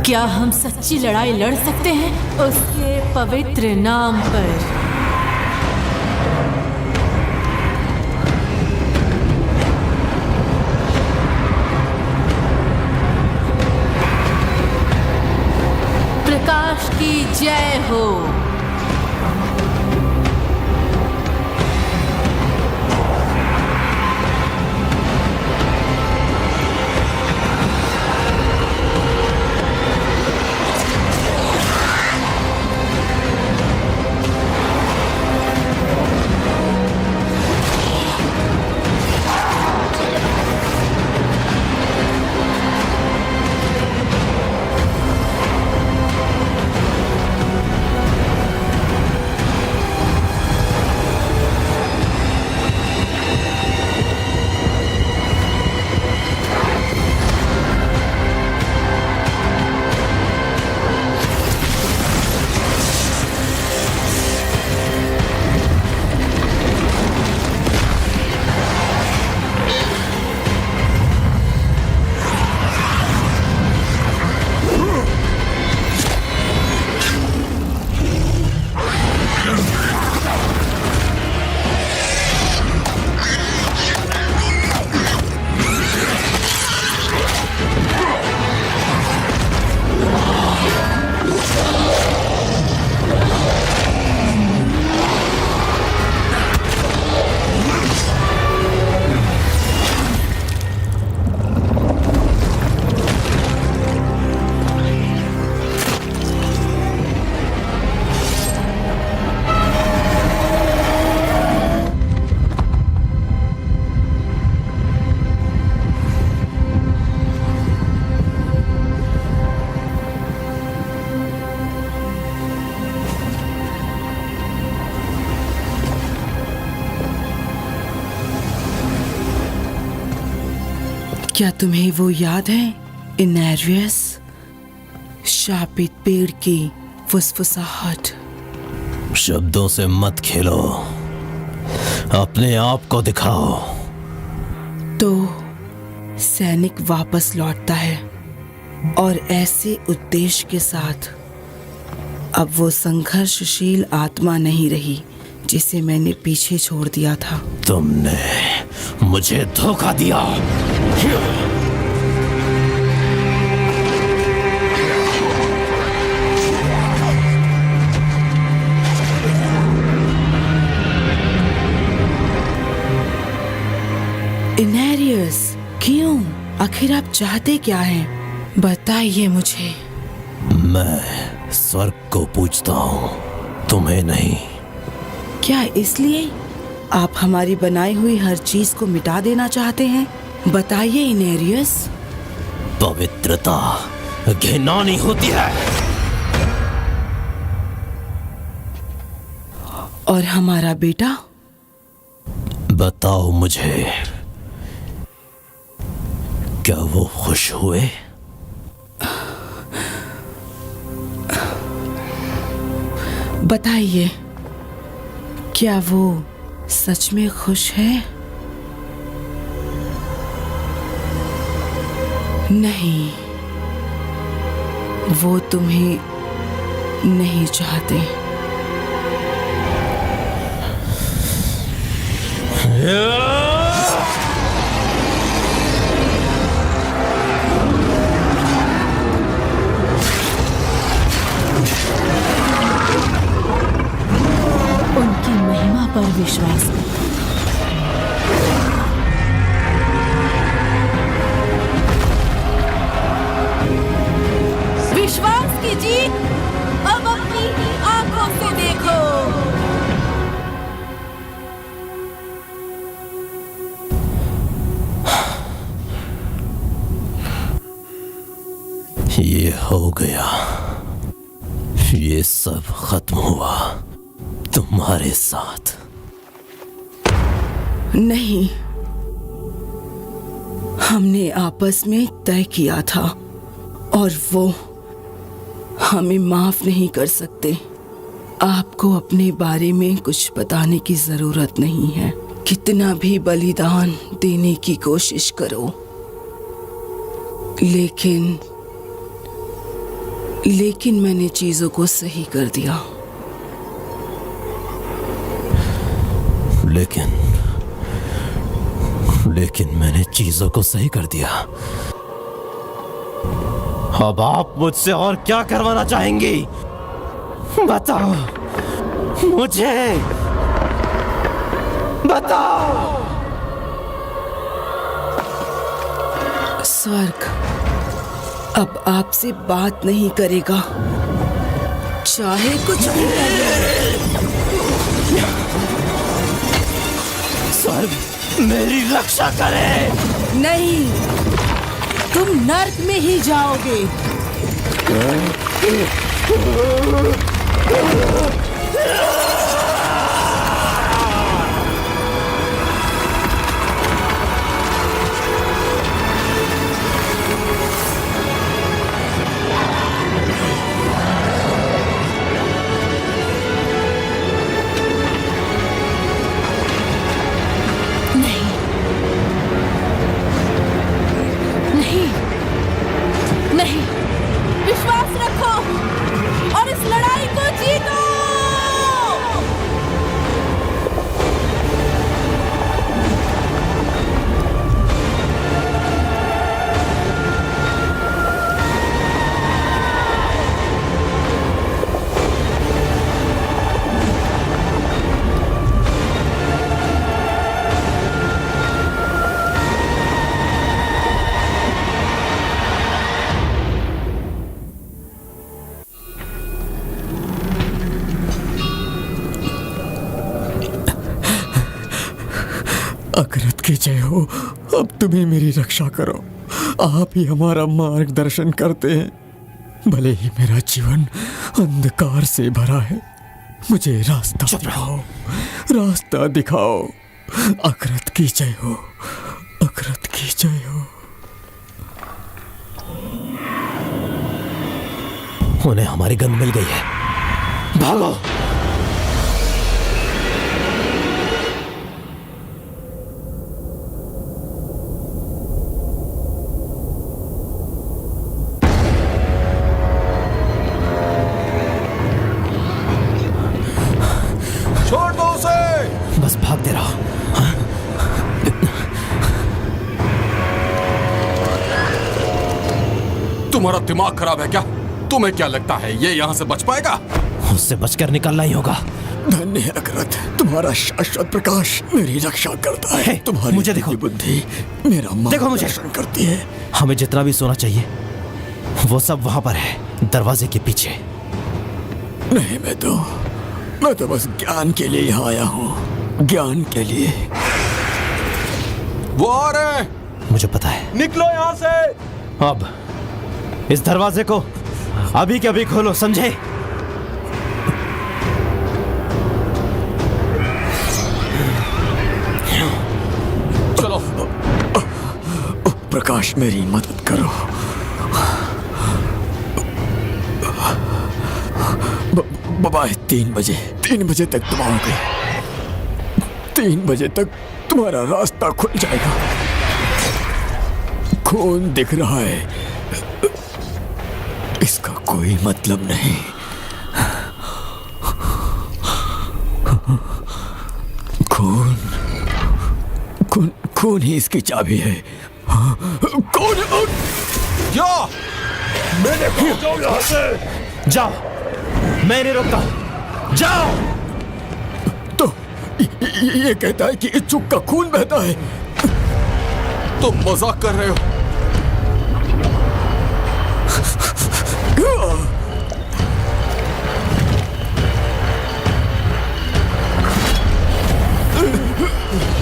क्या हम सच्ची लड़ाई लड़ सकते हैं उसके पवित्र नाम पर? प्रकाश की जय हो। क्या तुम्हें वो याद है इनेरियस? शापित पेड़ की फुसफुसाहट। शब्दों से मत खेलो, अपने आप को दिखाओ। तो सैनिक वापस लौटता है और ऐसे उद्देश्य के साथ। अब वो संघर्षशील आत्मा नहीं रही जिसे मैंने पीछे छोड़ दिया था। तुमने मुझे धोखा दिया। इनेरियस, क्यों? आखिर आप चाहते क्या हैं? बताइए मुझे। मैं स्वर्ग को पूजता हूँ, तुम्हें नहीं। क्या इसलिए आप हमारी बनाई हुई हर चीज को मिटा देना चाहते हैं? बताइए इनेरियस। पवित्रता घिनौनी होती है। और हमारा बेटा? बताओ मुझे, क्या वो खुश हुए? बताइए, क्या वो सच में खुश है? नहीं, वो तुम्हें नहीं चाहते। उनकी महिमा पर विश्वास करो। विश्वास कीजिए, अब अपनी आंखों से देखो। ये हो गया, ये सब खत्म हुआ तुम्हारे साथ। नहीं, हमने आपस में तय किया था और वो हमें माफ नहीं कर सकते। आपको अपने बारे में कुछ बताने की जरूरत नहीं है। कितना भी बलिदान देने की कोशिश करो, लेकिन लेकिन मैंने चीजों को सही कर दिया। लेकिन मैंने चीजों को सही कर दिया। अब आप मुझसे और क्या करवाना चाहेंगी? बताओ मुझे, बताओ। स्वर्ग अब आपसे बात नहीं करेगा, चाहे कुछ भी कर लो। स्वर्ग मेरी रक्षा करे। नहीं, तुम नर्क में ही जाओगे। नहीं, विश्वास रखो और इस लड़ाई को जीतो। अकरत की जय हो। अब तुम ही मेरी रक्षा करो। आप ही हमारा मार्गदर्शन करते हैं। भले ही मेरा जीवन अंधकार से भरा है, मुझे रास्ता दिखाओ, रास्ता दिखाओ। अकरत की जय हो, अकरत की जय हो। उन्हें हमारी गंध मिल गई है, भागो। छोड़ दो उसे। बस भागते रहो। तुम्हारा दिमाग खराब है क्या? तुम्हें क्या लगता है ये यहाँ से बच पाएगा? उससे बचकर निकलना ही होगा। धन्य है अकरत, तुम्हारा शाश्वत प्रकाश मेरी रक्षा करता है। तुम्हारी मुझे देखो, बुद्धि मेरा मार्गदर्शन करती है। हमें जितना भी सोना चाहिए वो सब वहां पर है, दरवाजे के पीछे। नहीं, मैं तो बस ज्ञान के लिए यहाँ आया हूँ, ज्ञान के लिए। वो आ रहे हैं। मुझे पता है। निकलो यहाँ से। अब इस दरवाजे को अभी के अभी खोलो, समझे? चलो। प्रकाश मेरी मदद करो। बाय 3 बजे तक तुम आओगे। 3 बजे तक तुम्हारा रास्ता खुल जाएगा। खून दिख रहा है, इसका कोई मतलब नहीं। खून ही इसकी चाबी है। कौन? क्या? मैंने कहा जाओ यहाँ से। जाओ, मैं नहीं रोकता, जाओ। तो ये कहता है कि इच्छुक का खून बहता है। तुम मजाक कर रहे हो?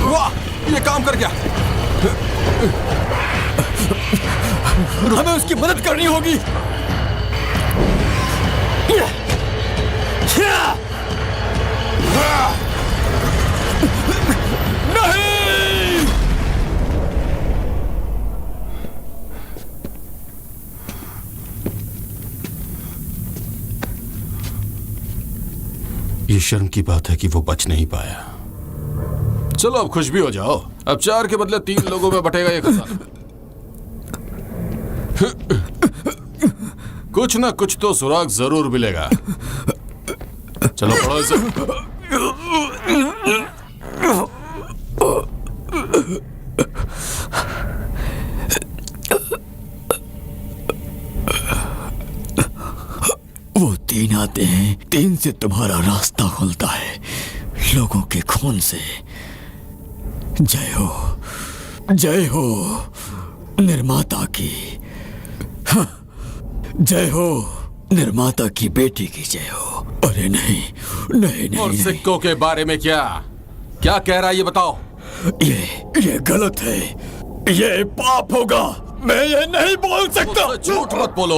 वाह, ये काम कर गया। हमें उसकी मदद करनी होगी। नहीं! ये शर्म की बात है कि वो बच नहीं पाया। चलो अब खुश भी हो जाओ। अब 4 के बदले 3 लोगों में बटेगा ये खजाना। कुछ ना कुछ तो सुराग जरूर मिलेगा। चलो पढ़ो इसे। वो तीन आते हैं, तीन से तुम्हारा रास्ता खुलता है, लोगों के खून से। जय हो, जय हो निर्माता की। हाँ, जय हो निर्माता की बेटी की जय हो। अरे नहीं नहीं नहीं, और नहीं। सिक्कों के बारे में क्या क्या कह रहा है ये बताओ। ये गलत है, ये पाप होगा। मैं ये नहीं बोल सकता। मुझसे झूठ मत बोलो।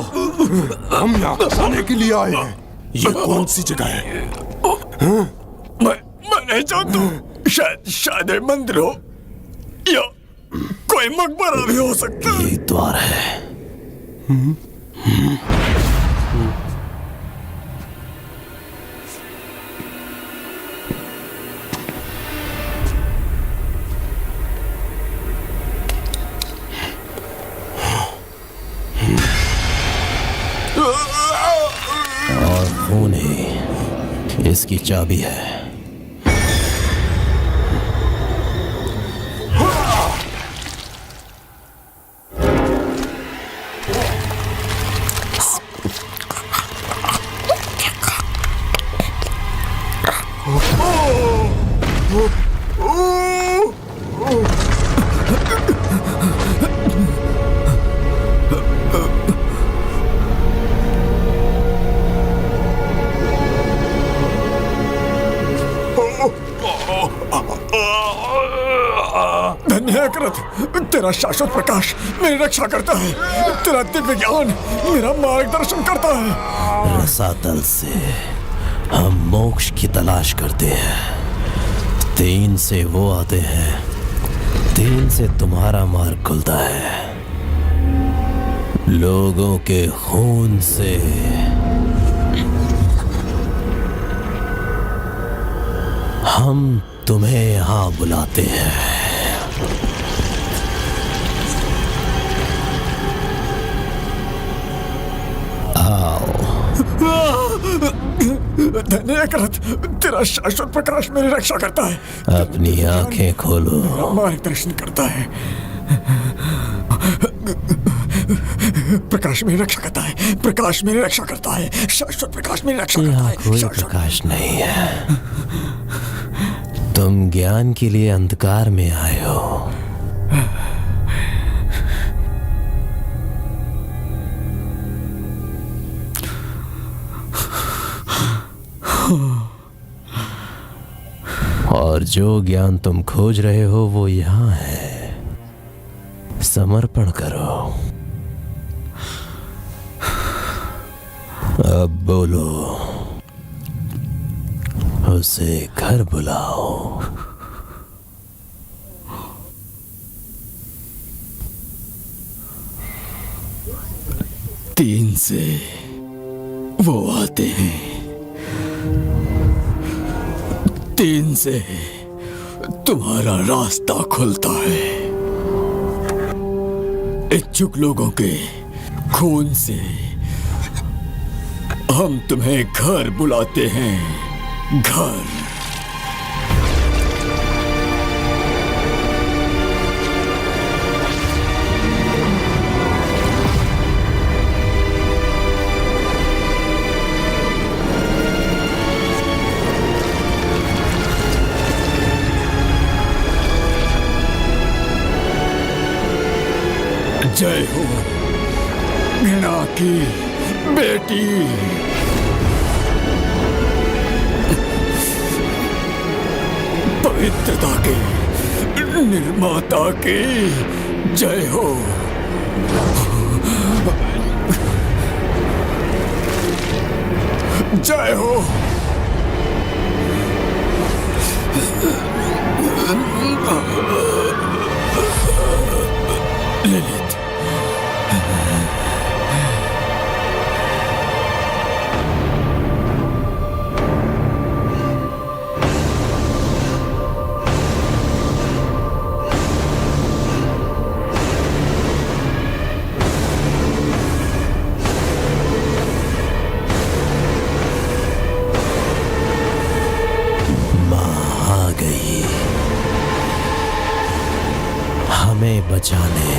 हम यहाँ खाने के लिए आए हैं। ये कौन सी जगह है? मैं नहीं जानता। शायद ये मंदिर हो या कोई मकबरा भी हो सकता है। ये द्वार है। और खून ही इसकी चाबी है। धन्यकृत, तेरा शाश्वत प्रकाश मेरी रक्षा करता है। तेरा दिव्य ज्ञान मेरा मार्गदर्शन करता है। रसातल से हम मोक्ष की तलाश करते हैं। तीन से वो आते हैं, तीन से तुम्हारा मार्ग खुलता है। लोगों के खून से हम तुम्हें यहाँ बुलाते हैं। धन्यकृत, तेरा शाश्वत प्रकाश मेरी रक्षा करता है। अपनी आंखें खोलो। मार्गदर्शन करता है। प्रकाश मेरी रक्षा करता है। प्रकाश मेरी रक्षा करता है। शाश्वत प्रकाश मेरी रक्षा करता यहाँ है। कोई प्रकाश नहीं है। तुम ज्ञान के लिए अंधकार में आए हो। और जो ज्ञान तुम खोज रहे हो वो यहाँ है। समर्पण करो। अब बोलो, उसे घर बुलाओ। तीन से वो आते हैं, तीन से तुम्हारा रास्ता खुलता है। इच्छुक लोगों के खून से हम तुम्हें घर बुलाते हैं। घर। जय हो मीना की बेटी। पवित्रता के निर्माता की जय हो। जय हो। लिलित, गई हमें बचाने।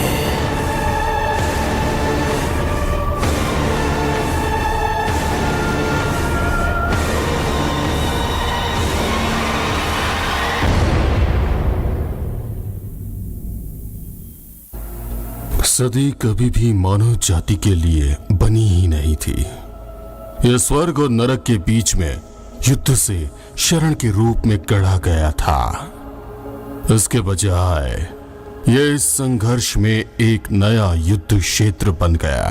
सदी कभी भी मानव जाति के लिए बनी ही नहीं थी। यह स्वर्ग और नरक के बीच में युद्ध से शरण के रूप में गढ़ा गया था। इसके बजाय यह इस संघर्ष में एक नया युद्ध क्षेत्र बन गया।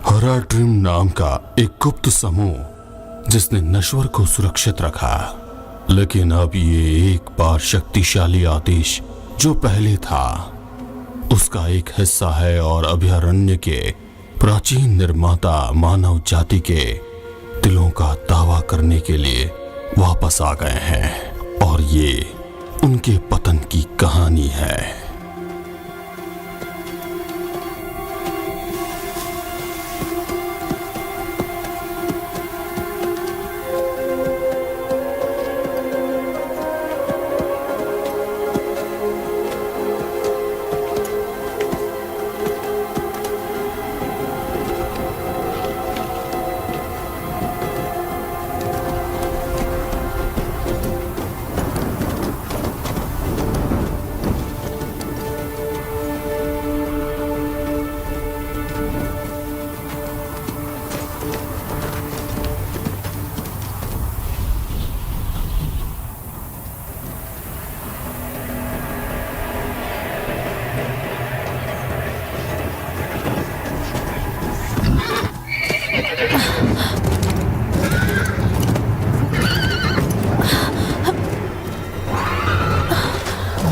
हराट्रिम नाम का एक गुप्त समूह जिसने नश्वर को सुरक्षित रखा, लेकिन अब ये एक बार शक्तिशाली आदेश जो पहले था उसका एक हिस्सा है और अभयारण्य के प्राचीन निर्माता मानव जाति के दिलों का दावा करने के लिए वापस आ गए हैं। और ये उनके पतन की कहानी है।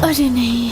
अरे नहीं,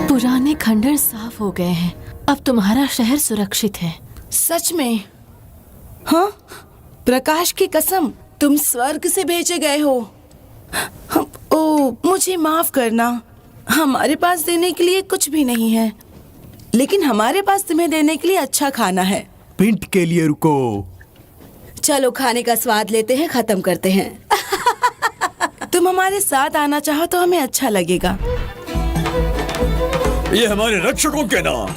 पुराने खंडर साफ हो गए हैं। अब तुम्हारा शहर सुरक्षित है। सच में? हाँ, प्रकाश की कसम, तुम स्वर्ग से भेजे गए हो। ओ, मुझे माफ करना, हमारे पास देने के लिए कुछ भी नहीं है, लेकिन हमारे पास तुम्हें देने के लिए अच्छा खाना है। पिंट के लिए रुको। चलो खाने का स्वाद लेते हैं, खत्म करते हैं। तुम हमारे साथ आना चाहो तो हमें अच्छा लगेगा। ये हमारे रक्षकों के नाम।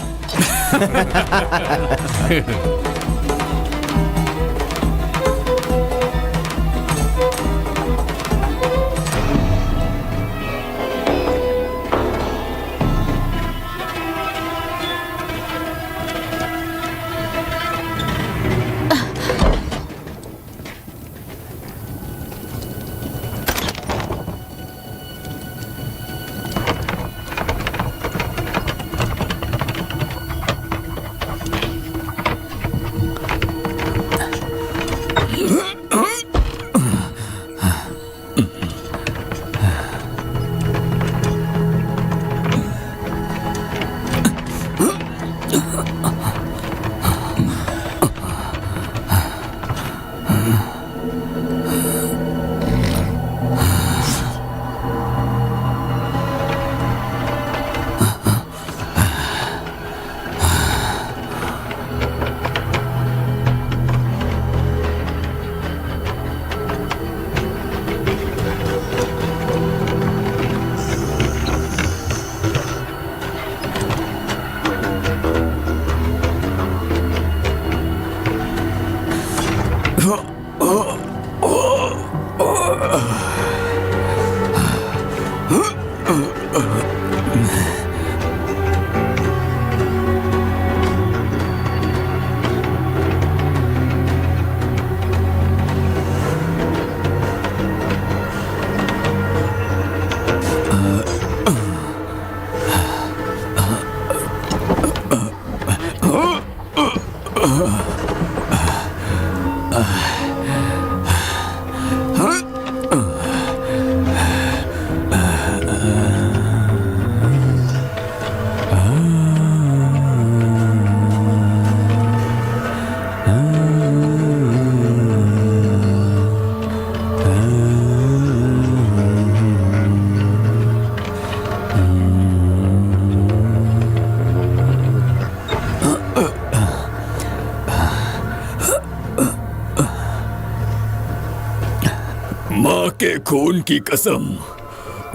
के खून की कसम,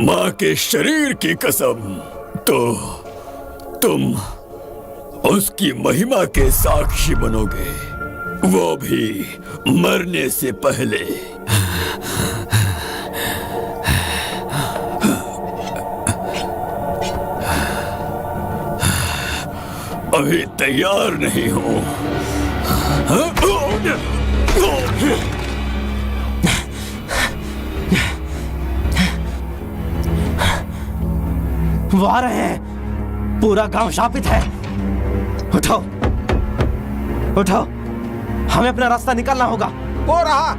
माँ के शरीर की कसम, तो तुम उसकी महिमा के साक्षी बनोगे, वो भी मरने से पहले। अभी तैयार नहीं हूं। वो आ रहे हैं, पूरा गांव शापित है। उठो उठो, हमें अपना रास्ता निकालना होगा। वो रहा,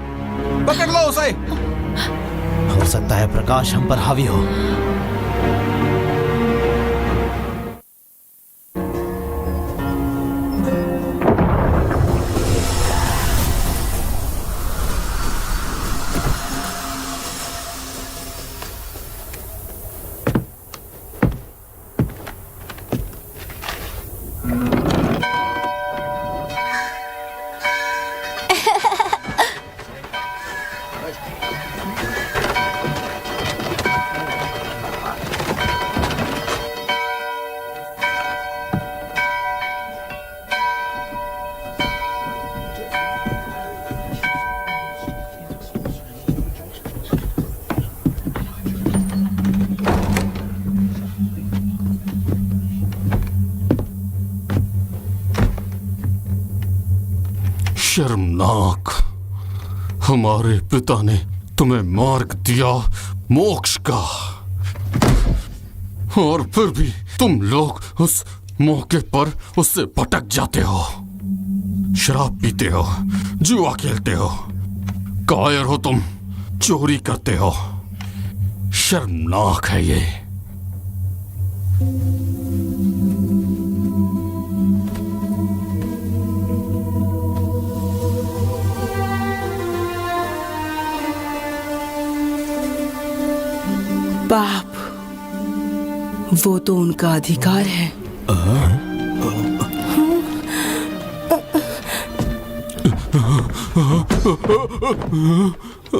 पकड़ लो उसे। हो सकता है प्रकाश हम पर हावी हो। शर्मनाक, हमारे पिता ने तुम्हें मार्ग दिया मोक्ष का, और फिर भी तुम लोग उस मौके पर उससे भटक जाते हो। शराब पीते हो, जुआ खेलते हो, कायर हो तुम, चोरी करते हो। शर्मनाक है ये। बाप, वो तो उनका अधिकार है।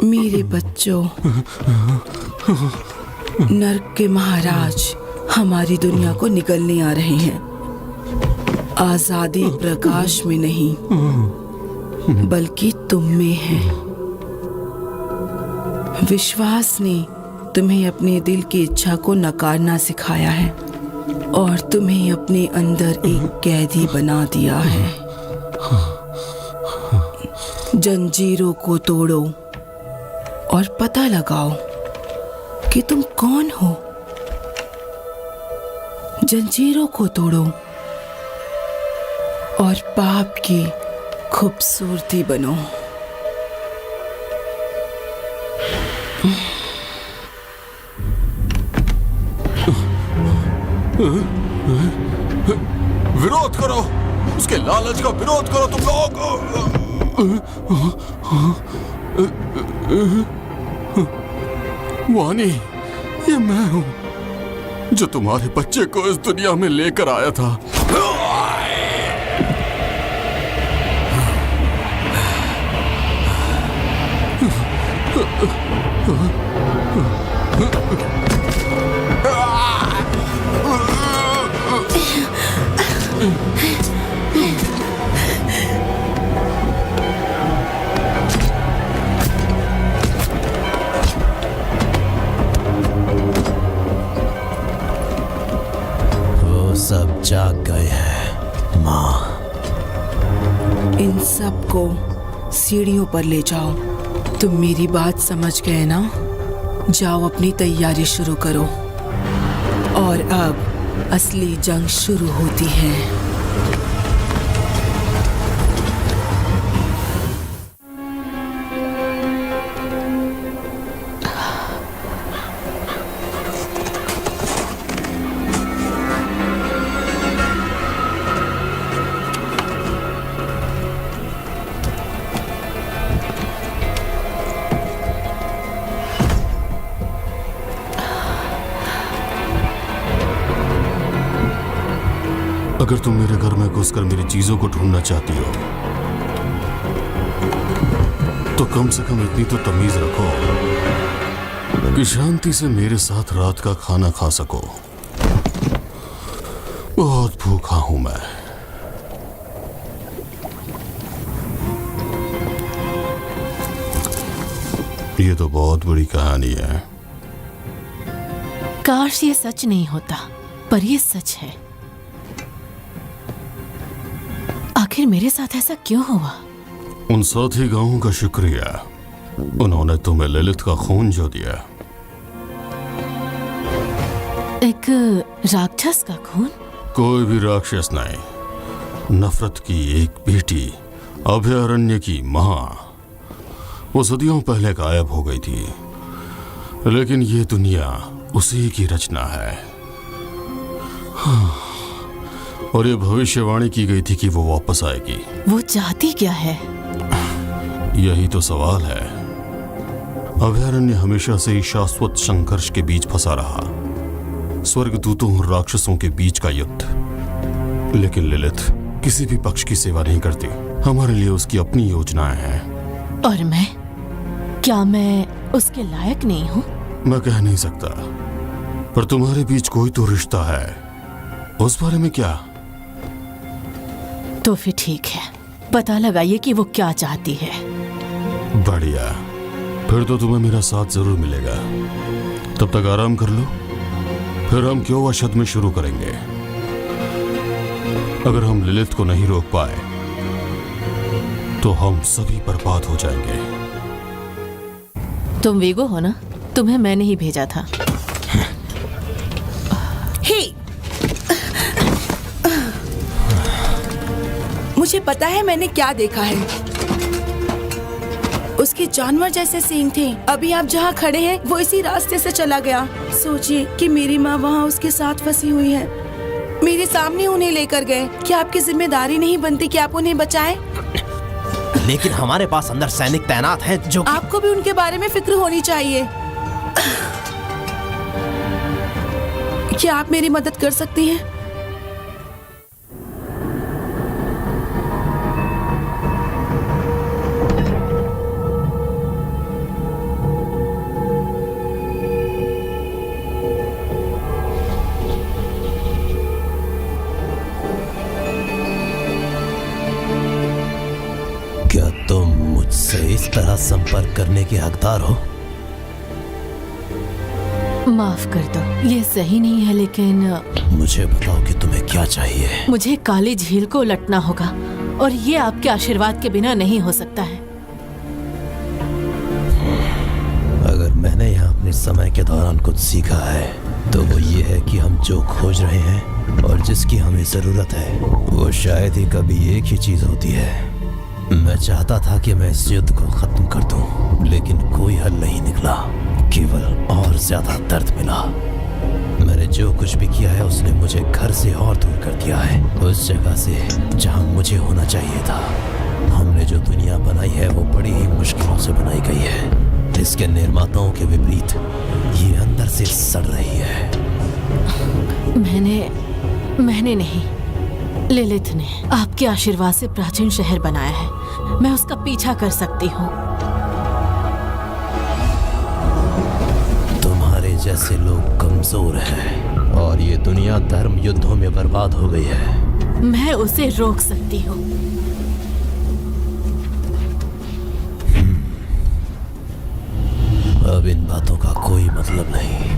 मेरे बच्चों, नर्क के महाराज हमारी दुनिया को निगलने आ रहे हैं। आजादी प्रकाश में नहीं, बल्कि तुम में है। विश्वास ने तुम्हें अपने दिल की इच्छा को नकारना सिखाया है और तुम्हें अपने अंदर एक कैदी बना दिया है। जंजीरों को तोड़ो और पता लगाओ कि तुम कौन हो। जंजीरों को तोड़ो और पाप की खूबसूरती बनो। विरोध करो, उसके लालच का विरोध करो तुम लोग। वानी, ये मैं हूं जो तुम्हारे बच्चे को इस दुनिया में लेकर आया था। वो सब जाग गए हैं माँ। इन सब को सीढ़ियों पर ले जाओ। तुम मेरी बात समझ गए ना? जाओ अपनी तैयारी शुरू करो। और अब असली जंग शुरू होती है। अगर तुम मेरे घर में घुसकर मेरी चीजों को ढूंढना चाहती हो तो कम से कम इतनी तो तमीज रखो कि शांति से मेरे साथ रात का खाना खा सको। बहुत भूखा हूं मैं। ये तो बहुत बड़ी कहानी है। काश ये सच नहीं होता, पर ये सच है। आखिर मेरे साथ ऐसा क्यों हुआ? उन साथी गांवों का शुक्रिया, उन्होंने तुम्हें ललित का खून जो दिया। एक राक्षस का खून? कोई भी राक्षस नहीं, नफरत की एक बेटी, अभयारण्य की मां। वो सदियों पहले गायब हो गई थी, लेकिन ये दुनिया उसी की रचना है। हाँ। और ये भविष्यवाणी की गई थी कि वो वापस आएगी। वो चाहती क्या है? यही तो सवाल है। अभयारण्य हमेशा से ही शाश्वत संघर्ष के बीच फंसा रहा, स्वर्गदूतों और राक्षसों के बीच का युद्ध। लेकिन लिलित किसी भी पक्ष की सेवा नहीं करती। हमारे लिए उसकी अपनी योजनाएं हैं। और मैं? क्या मैं उसके लायक नहीं हूँ? मैं कह नहीं सकता, पर तुम्हारे बीच कोई तो रिश्ता है। उस बारे में क्या? तो फिर ठीक है, पता लगाइए कि वो क्या चाहती है। बढ़िया, फिर तो तुम्हें मेरा साथ जरूर मिलेगा। तब तक आराम कर लो, फिर हम क्यों वशद में शुरू करेंगे। अगर हम लिलित को नहीं रोक पाए तो हम सभी बर्बाद हो जाएंगे। तुम वीगो हो ना? तुम्हें मैंने ही भेजा था। हे, मुझे पता है मैंने क्या देखा है। उसके जानवर जैसे सींग थे। अभी आप जहाँ खड़े हैं वो इसी रास्ते से चला गया। सोचिए कि मेरी माँ वहाँ उसके साथ फंसी हुई है। मेरे सामने उन्हें लेकर गए। क्या आपकी जिम्मेदारी नहीं बनती कि आप उन्हें बचाएं? लेकिन हमारे पास अंदर सैनिक तैनात हैं जो आपको भी उनके बारे में फिक्र होनी चाहिए। क्या आप मेरी मदद कर सकती हैं? क्या तुम मुझसे इस तरह संपर्क करने के हकदार हो? माफ कर दो, ये सही नहीं है, लेकिन मुझे बताओ कि तुम्हें क्या चाहिए। मुझे काली झील को उलटना होगा और ये आपके आशीर्वाद के बिना नहीं हो सकता है। अगर मैंने यहाँ अपने समय के दौरान कुछ सीखा है तो वो ये है कि हम जो खोज रहे हैं और जिसकी हमें जरूरत है वो शायद ही कभी एक ही चीज होती है। मैं चाहता था कि मैं इस युद्ध को खत्म कर दूं, लेकिन कोई हल नहीं निकला, केवल और ज्यादा दर्द मिला। मैंने जो कुछ भी किया है उसने मुझे घर से और दूर कर दिया है, उस जगह से जहां मुझे होना चाहिए था। हमने जो दुनिया बनाई है वो बड़ी ही मुश्किलों से बनाई गई है। इसके निर्माताओं के विपरीत ये अंदर से सड़ रही है। मैंने नहीं, लिलित ने आपके आशीर्वाद से प्राचीन शहर बनाया है। मैं उसका पीछा कर सकती हूँ। तुम्हारे जैसे लोग कमजोर हैं और ये दुनिया धर्म युद्धों में बर्बाद हो गई है। मैं उसे रोक सकती हूँ। अब इन बातों का कोई मतलब नहीं।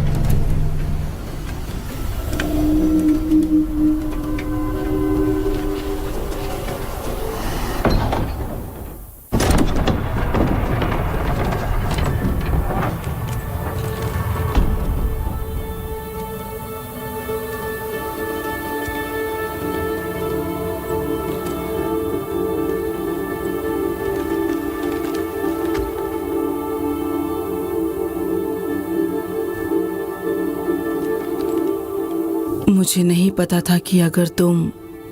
मुझे नहीं पता था कि अगर तुम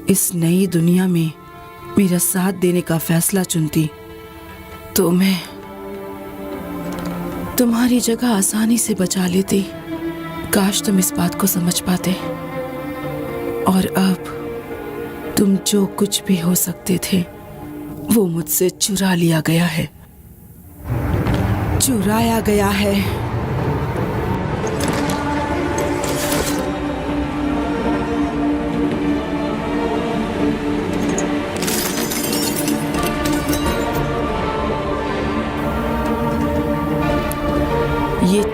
इस नई दुनिया में मेरा साथ देने का फैसला चुनती तो मैं तुम्हारी जगह आसानी से बचा लेती। काश तुम इस बात को समझ पाते। और अब तुम जो कुछ भी हो सकते थे वो मुझसे चुरा लिया गया है, चुराया गया है।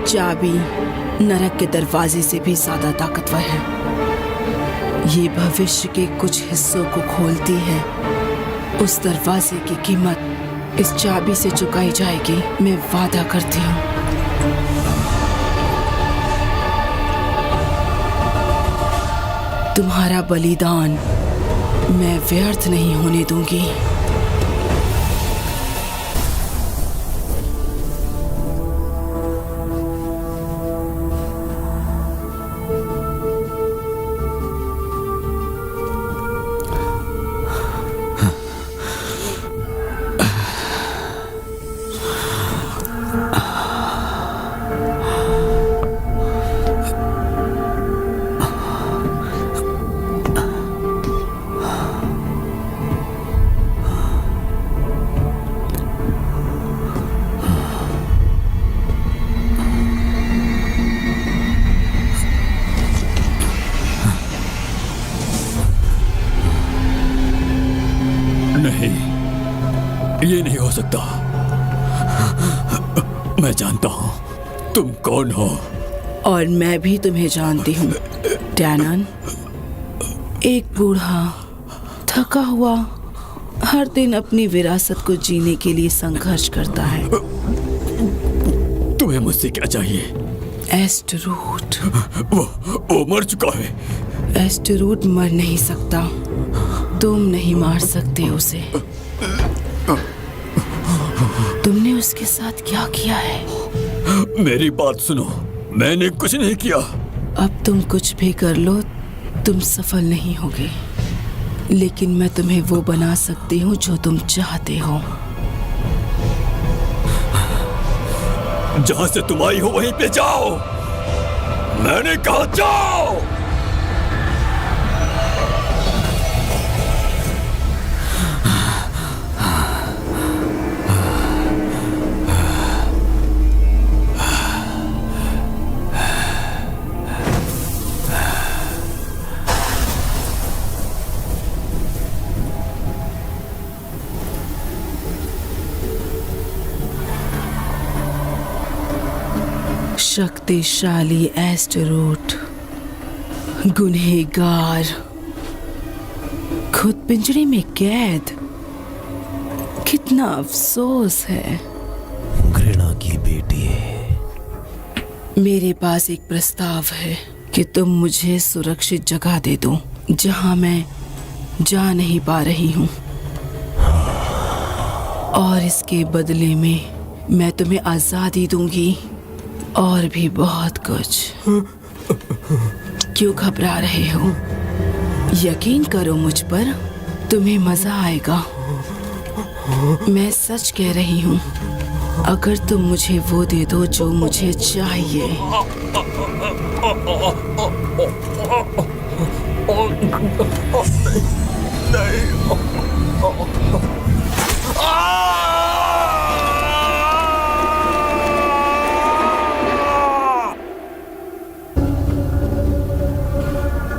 चाबी नरक के दरवाजे से भी ज्यादा ताकतवर है। ये भविष्य के कुछ हिस्सों को खोलती है। उस दरवाजे की कीमत इस चाबी से चुकाई जाएगी, मैं वादा करती हूँ। तुम्हारा बलिदान मैं व्यर्थ नहीं होने दूंगी। नहीं, ये नहीं हो सकता। मैं जानता हूं तुम कौन हो। और मैं भी तुम्हें जानती हूँ डैनन। एक बूढ़ा थका हुआ हर दिन अपनी विरासत को जीने के लिए संघर्ष करता है। तुम्हें मुझसे क्या चाहिए? एस्टरूट। वो मर चुका है। एस्टरूट मर नहीं सकता। तुम नहीं मार सकते उसे। तुमने उसके साथ क्या किया है? मेरी बात सुनो, मैंने कुछ नहीं किया। अब तुम कुछ भी कर लो, तुम सफल नहीं होगे। लेकिन मैं तुम्हें वो बना सकती हूँ जो तुम चाहते हो। जहां से तुम आई हो वहीं पे जाओ। मैंने कहा जाओ। शक्तिशाली एस्टरूट, गुनहगार, खुद पिंजरे में कैद। कितना अफसोस है। घृणा की बेटी। मेरे पास एक प्रस्ताव है कि तुम मुझे सुरक्षित जगह दे दो जहां मैं जा नहीं पा रही हूँ, और इसके बदले में मैं तुम्हें आजादी दूंगी और भी बहुत कुछ। क्यों घबरा रहे हो? यकीन करो मुझ पर, तुम्हें मजा आएगा। मैं सच कह रही हूँ। अगर तुम मुझे वो दे दो जो मुझे चाहिए।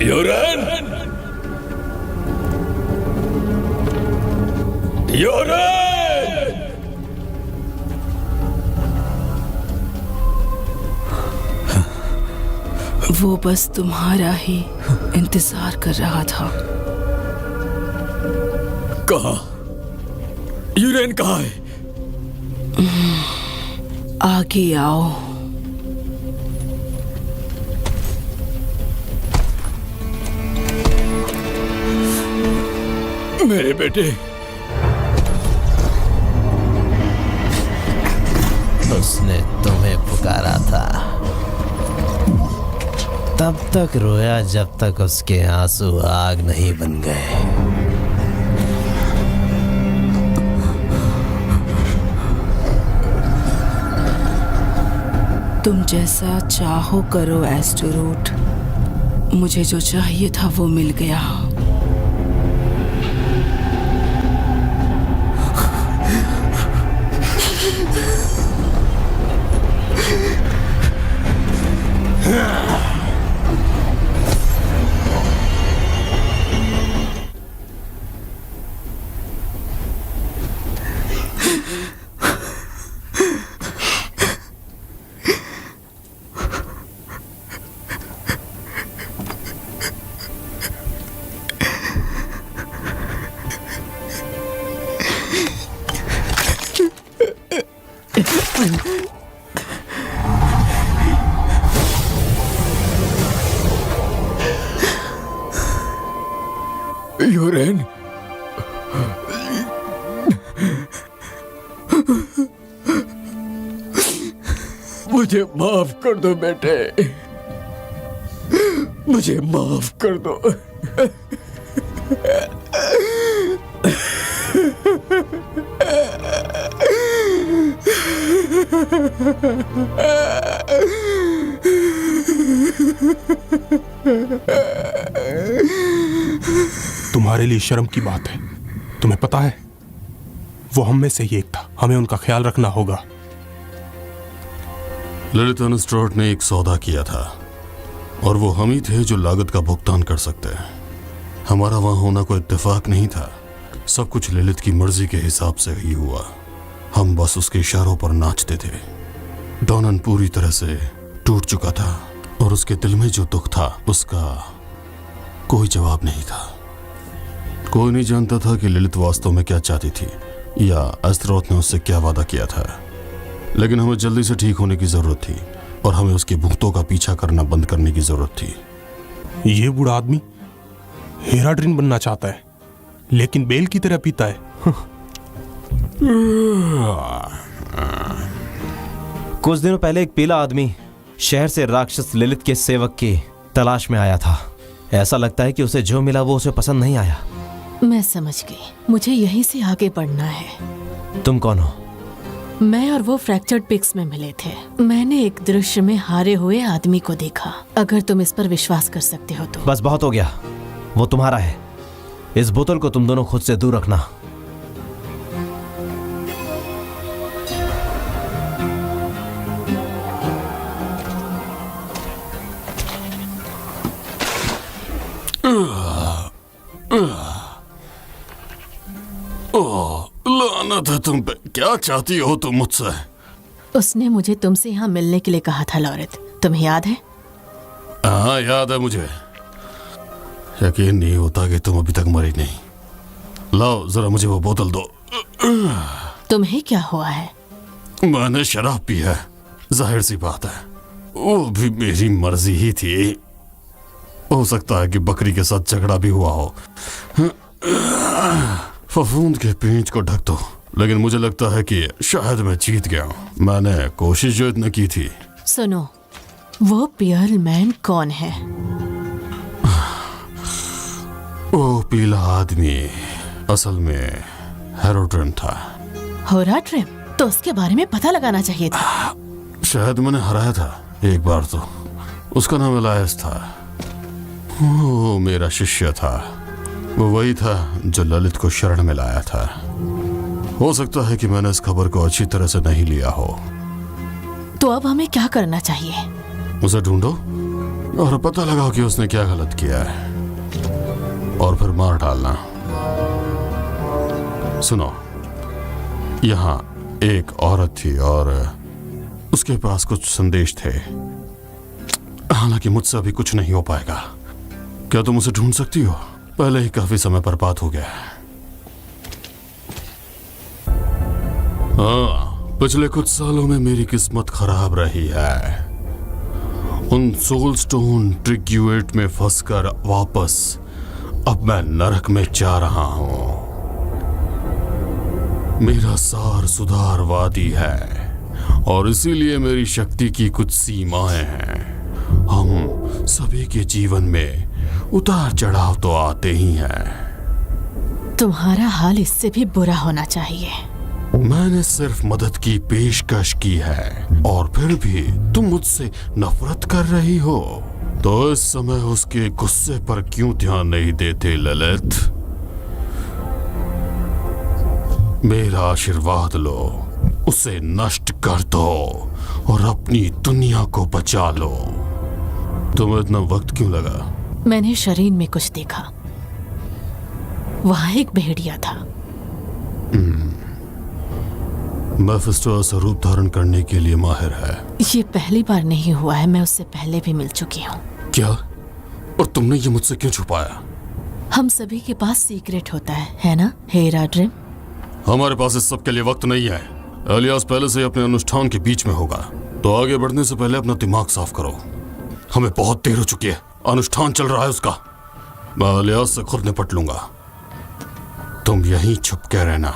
यूरेन! यूरेन! वो बस तुम्हारा ही इंतजार कर रहा था। कहाँ? यूरेन कहाँ है? आगे आओ। मेरे बेटे, उसने तुम्हें पुकारा था। तब तक रोया जब तक उसके आंसू आग नहीं बन गए। तुम जैसा चाहो करो एस्टरूट। मुझे जो चाहिए था वो मिल गया। यूरेन, मुझे माफ कर दो बेटे, मुझे माफ कर दो। तुम्हारे लिए शर्म की बात है। तुम्हें पता है, वो हम में से ही एक था। हमें उनका ख्याल रखना होगा। ललित अनुस्ट्रोट ने एक सौदा किया था और वो हम ही थे जो लागत का भुगतान कर सकते हैं। हमारा वहां होना कोई इत्तेफाक नहीं था। सब कुछ ललित की मर्जी के हिसाब से ही हुआ। हम बस उसके इशारों पर नाचते थे। डॉनन पूरी तरह से टूट चुका था और उसके दिल में जो दुख था उसका कोई जवाब नहीं था। कोई नहीं जानता था कि ललित वास्तव में क्या चाहती थी या एस्टेरोथ ने उससे क्या वादा किया था। लेकिन हमें जल्दी से ठीक होने की जरूरत थी और हमें उसकी भुगतों का पीछा करना बंद करने की जरूरत थी। ये बूढ़ा आदमी हेराड्रिन बनना चाहता है, लेकिन बेल की तरह पीता है। कुछ दिनों पहले एक पीला आदमी शहर से राक्षस लिलित के सेवक की तलाश में आया था। ऐसा लगता है कि उसे जो मिला वो उसे पसंद नहीं आया। मैं समझ गई, मुझे यहीं से आगे बढ़ना है। तुम कौन हो? मैं और वो फ्रैक्चर्ड पिक्स में मिले थे। मैंने एक दृश्य में हारे हुए आदमी को देखा। अगर तुम इस पर विश्वास कर सकते हो तो। बस बहुत हो गया, वो तुम्हारा है। इस बोतल को तुम दोनों खुद से दूर रखना। लानत है तुम पे। क्या चाहती हो तुम मुझसे? उसने मुझे तुमसे यहाँ मिलने के लिए कहा था लॉरेथ, तुम्हें याद है? हाँ याद है मुझे। यकीन नहीं होता कि तुम अभी तक मरी नहीं। लाओ जरा मुझे वो बोतल दो। तुम्हें क्या हुआ है? मैंने शराब पी है, जाहिर सी बात है। वो भी मेरी मर्जी ही थी। हो सकता है कि बकरी के साथ झगड़ा भी हुआ हो। फफूंद के पेंच को ढक दो। लेकिन मुझे लगता है कि शायद मैं जीत गया हूं। मैंने कोशिश जो इतनी की थी। सुनो, वो पियल मैन कौन है? वो पीला आदमी असल में हेरोड्रिन था। हेरोड्रिन? तो उसके बारे में पता लगाना चाहिए था। शायद मैंने हराया था एक बार तो। उसका नाम एलायस था। वो मेरा शिष्य था। वो वही था जो ललित को शरण में लाया था। हो सकता है कि मैंने इस खबर को अच्छी तरह से नहीं लिया हो। तो अब हमें क्या करना चाहिए? उसे ढूंढो और पता लगाओ कि उसने क्या गलत किया है और फिर मार डालना। सुनो, यहाँ एक औरत थी और उसके पास कुछ संदेश थे। हालांकि मुझसे अभी कुछ नहीं हो पाएगा। क्या तुम उसे ढूंढ सकती हो? पहले ही काफी समय बर्बाद हो गया है। हाँ, पिछले कुछ सालों में मेरी किस्मत खराब रही है। उन सोलस्टोन ट्रिग्यूएट में फंसकर वापस अब मैं नरक में जा रहा हूं। मेरा सार सुधारवादी है और इसीलिए मेरी शक्ति की कुछ सीमाएं हैं। हम सभी के जीवन में उतार चढ़ाव तो आते ही हैं। तुम्हारा हाल इससे भी बुरा होना चाहिए। मैंने सिर्फ मदद की पेशकश की है और फिर भी तुम मुझसे नफरत कर रही हो। तो इस समय उसके गुस्से पर क्यों ध्यान नहीं देते ललित? मेरा आशीर्वाद लो, उसे नष्ट कर दो और अपनी दुनिया को बचा लो। तुम्हें इतना वक्त क्यों लगा? मैंने शरीर में कुछ देखा। वहां एक भेड़िया था। मेफिस्टो स्वरूप धारण करने के लिए माहिर है। ये पहली बार नहीं हुआ है, मैं उससे पहले भी मिल चुकी हूँ। क्या? और तुमने ये मुझसे क्यों छुपाया? हम सभी के पास सीक्रेट होता है ना हेराड्रिन? हमारे पास इस सब के लिए वक्त नहीं है। एलियास पहले से अपने अनुष्ठान के बीच में होगा, तो आगे बढ़ने से पहले अपना दिमाग साफ करो। हमें बहुत देर हो चुकी है। अनुष्ठान चल रहा है उसका। मैं इलियास से खुद निपट लूंगा। तुम यहीं छुप के रहना।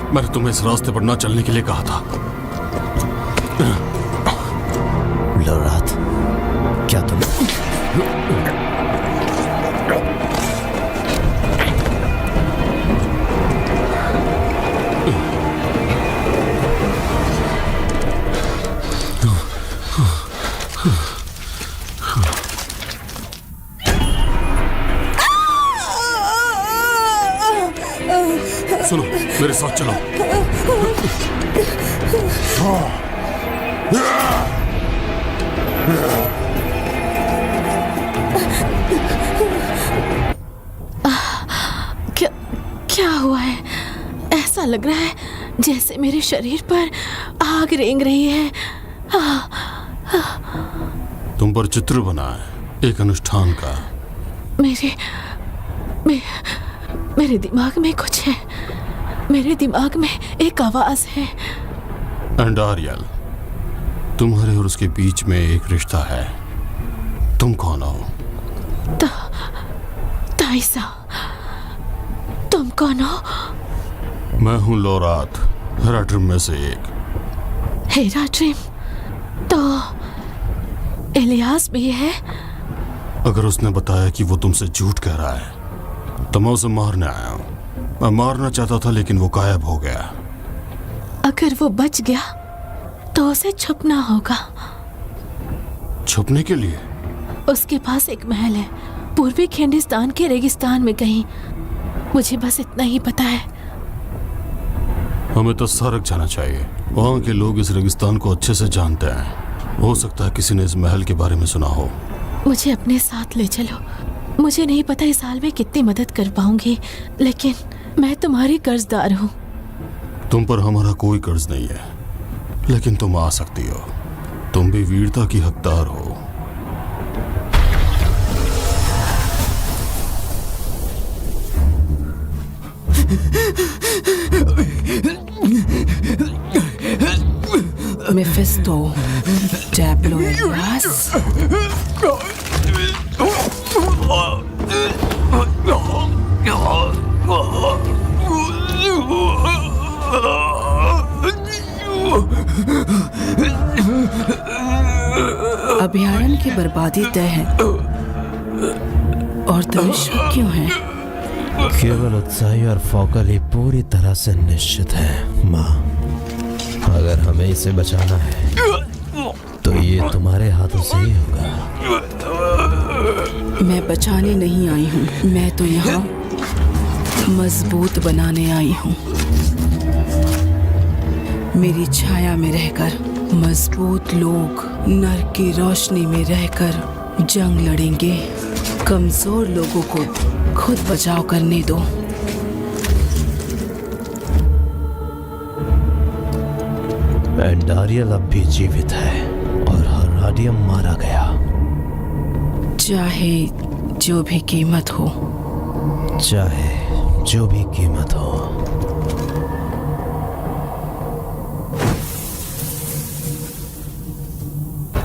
मैंने तुम्हें इस रास्ते पर न चलने के लिए कहा था। लोराथ, क्या तुम सुनो, मेरे साथ चलो। क्या हुआ है? ऐसा लग रहा है जैसे मेरे शरीर पर आग रेंग रही है। तुम पर चित्र बना है एक अनुष्ठान का। मेरे दिमाग में कुछ है। मेरे दिमाग में एक आवाज है। एंडारियल, तुम्हारे और उसके बीच में एक रिश्ता है। तुम कौन हो? ताइसा, तुम कौन हो? मैं हूं लोराथ, हेराट्रिम में से एक। हेराट्रिम? तो इलियास भी है? अगर उसने बताया कि वो तुमसे झूठ कह रहा है तो मैं उसे मारने आया हूं। मैं मारना चाहता था लेकिन वो गायब हो गया। अगर वो बच गया तो उसे छुपना होगा। छुपने के लिए? उसके पास एक महल है पूर्वी खिंडिस्तान के रेगिस्तान में कहीं। मुझे बस इतना ही पता है। हमें तो सरक जाना चाहिए। वहां के लोग इस रेगिस्तान को अच्छे से जानते हैं। हो सकता है किसी ने इस महल के बारे में सुना हो। मुझे अपने साथ ले चलो। मुझे नहीं पता इस साल में कितनी मदद कर पाऊंगी, लेकिन मैं तुम्हारी कर्जदार हूँ। तुम पर हमारा कोई कर्ज नहीं है, लेकिन तुम आ सकती हो। तुम भी वीरता की हकदार हो। Mephisto, tableau Ilyas. अभयारण्य की बर्बादी तय है और दर्शक क्यों हैं? केवल उत्साही और फौकल ही पूरी तरह से निश्चित है माँ। अगर हमें इसे बचाना है तो ये तुम्हारे हाथों से ही होगा। मैं बचाने नहीं आई हूँ, मैं तो यहाँ मजबूत बनाने आई हूँ। मेरी छाया में रहकर मजबूत लोग नर की रोशनी में रहकर जंग लड़ेंगे। कमजोर लोगों को खुद बचाव करने दो। एंडारियल अब भी जीवित है और हेराडियम मारा गया। चाहे जो भी कीमत हो। चाहे जो भी कीमत हो।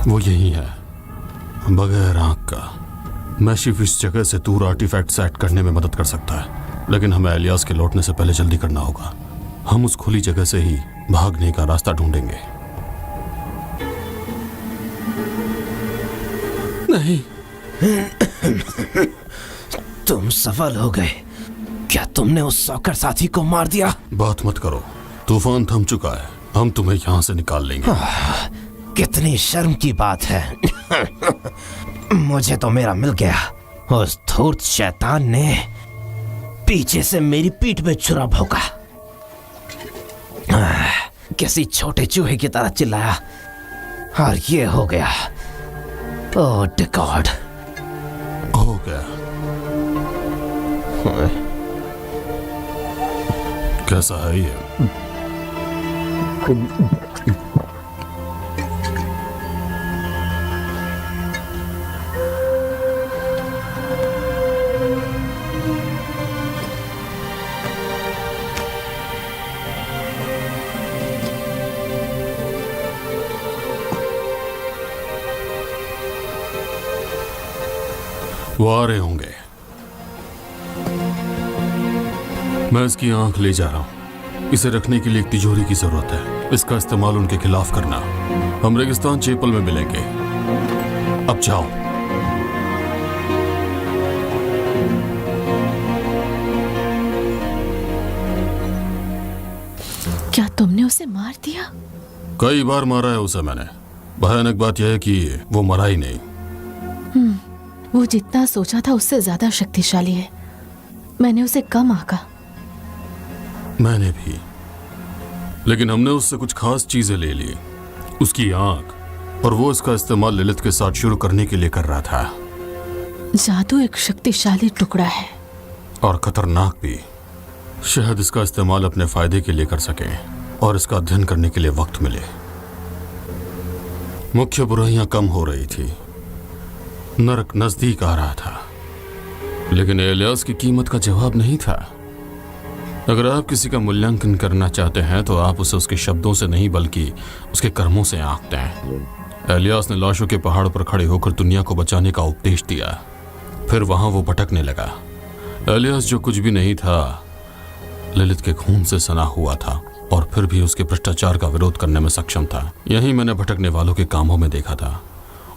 वो यही है, बगैर आंख का। मैशिफ इस जगह से दूर आर्टिफैक्ट सेट करने में मदद कर सकता है, लेकिन हमें इलियास के लौटने से पहले जल्दी करना होगा। हम उस खुली जगह से ही भागने का रास्ता ढूंढेंगे। नहीं। तुम सफल हो गए। क्या तुमने उस सॉकर साथी को मार दिया? बात मत करो, तूफान थम चुका है, हम तुम्हें यहाँ से निकाल लेंगे। कितनी शर्म की बात है। मुझे तो मेरा मिल गया। उस धूर्त शैतान ने पीछे से मेरी पीठ में छुरा भोंका। किसी छोटे चूहे की तरह चिल्लाया और ये हो गया। ओह गॉड। हो गया। कैसा है ये? वो आ रहे होंगे। मैं इसकी आंख ले जा रहा हूं। इसे रखने के लिए एक तिजोरी की जरूरत है। इसका इस्तेमाल उनके खिलाफ करना। हम रेगिस्तान चेपल में मिलेंगे। अब जाओ। क्या तुमने उसे मार दिया? कई बार मारा है उसे मैंने। भयानक बात यह है कि वो मरा ही नहीं। वो जितना सोचा था उससे ज्यादा शक्तिशाली है। मैंने उसे कम आंका। मैंने भी, लेकिन हमने उससे कुछ खास चीजें ले ली। उसकी आंख, और वो इसका इस्तेमाल लिलित के साथ शुरू करने के लिए कर रहा था। जादू एक शक्तिशाली टुकड़ा है और खतरनाक भी। शायद इसका इस्तेमाल अपने फायदे के लिए कर सके और इसका अध्ययन करने के लिए वक्त मिले। मुख्य बुराइयां कम हो रही थी, नरक नजदीक आ रहा था, लेकिन एलियास की कीमत का जवाब नहीं था। अगर आप किसी का मूल्यांकन करना चाहते हैं तो आप उसे उसके शब्दों से नहीं बल्कि उसके कर्मों से आंकते हैं। एलियास ने लाशों के पहाड़ पर खड़े होकर दुनिया को बचाने का उपदेश दिया। फिर वहां वो भटकने लगा। एलियास जो कुछ भी नहीं था, ललित के खून से सना हुआ था और फिर भी उसके भ्रष्टाचार का विरोध करने में सक्षम था। यही मैंने भटकने वालों के कामों में देखा था।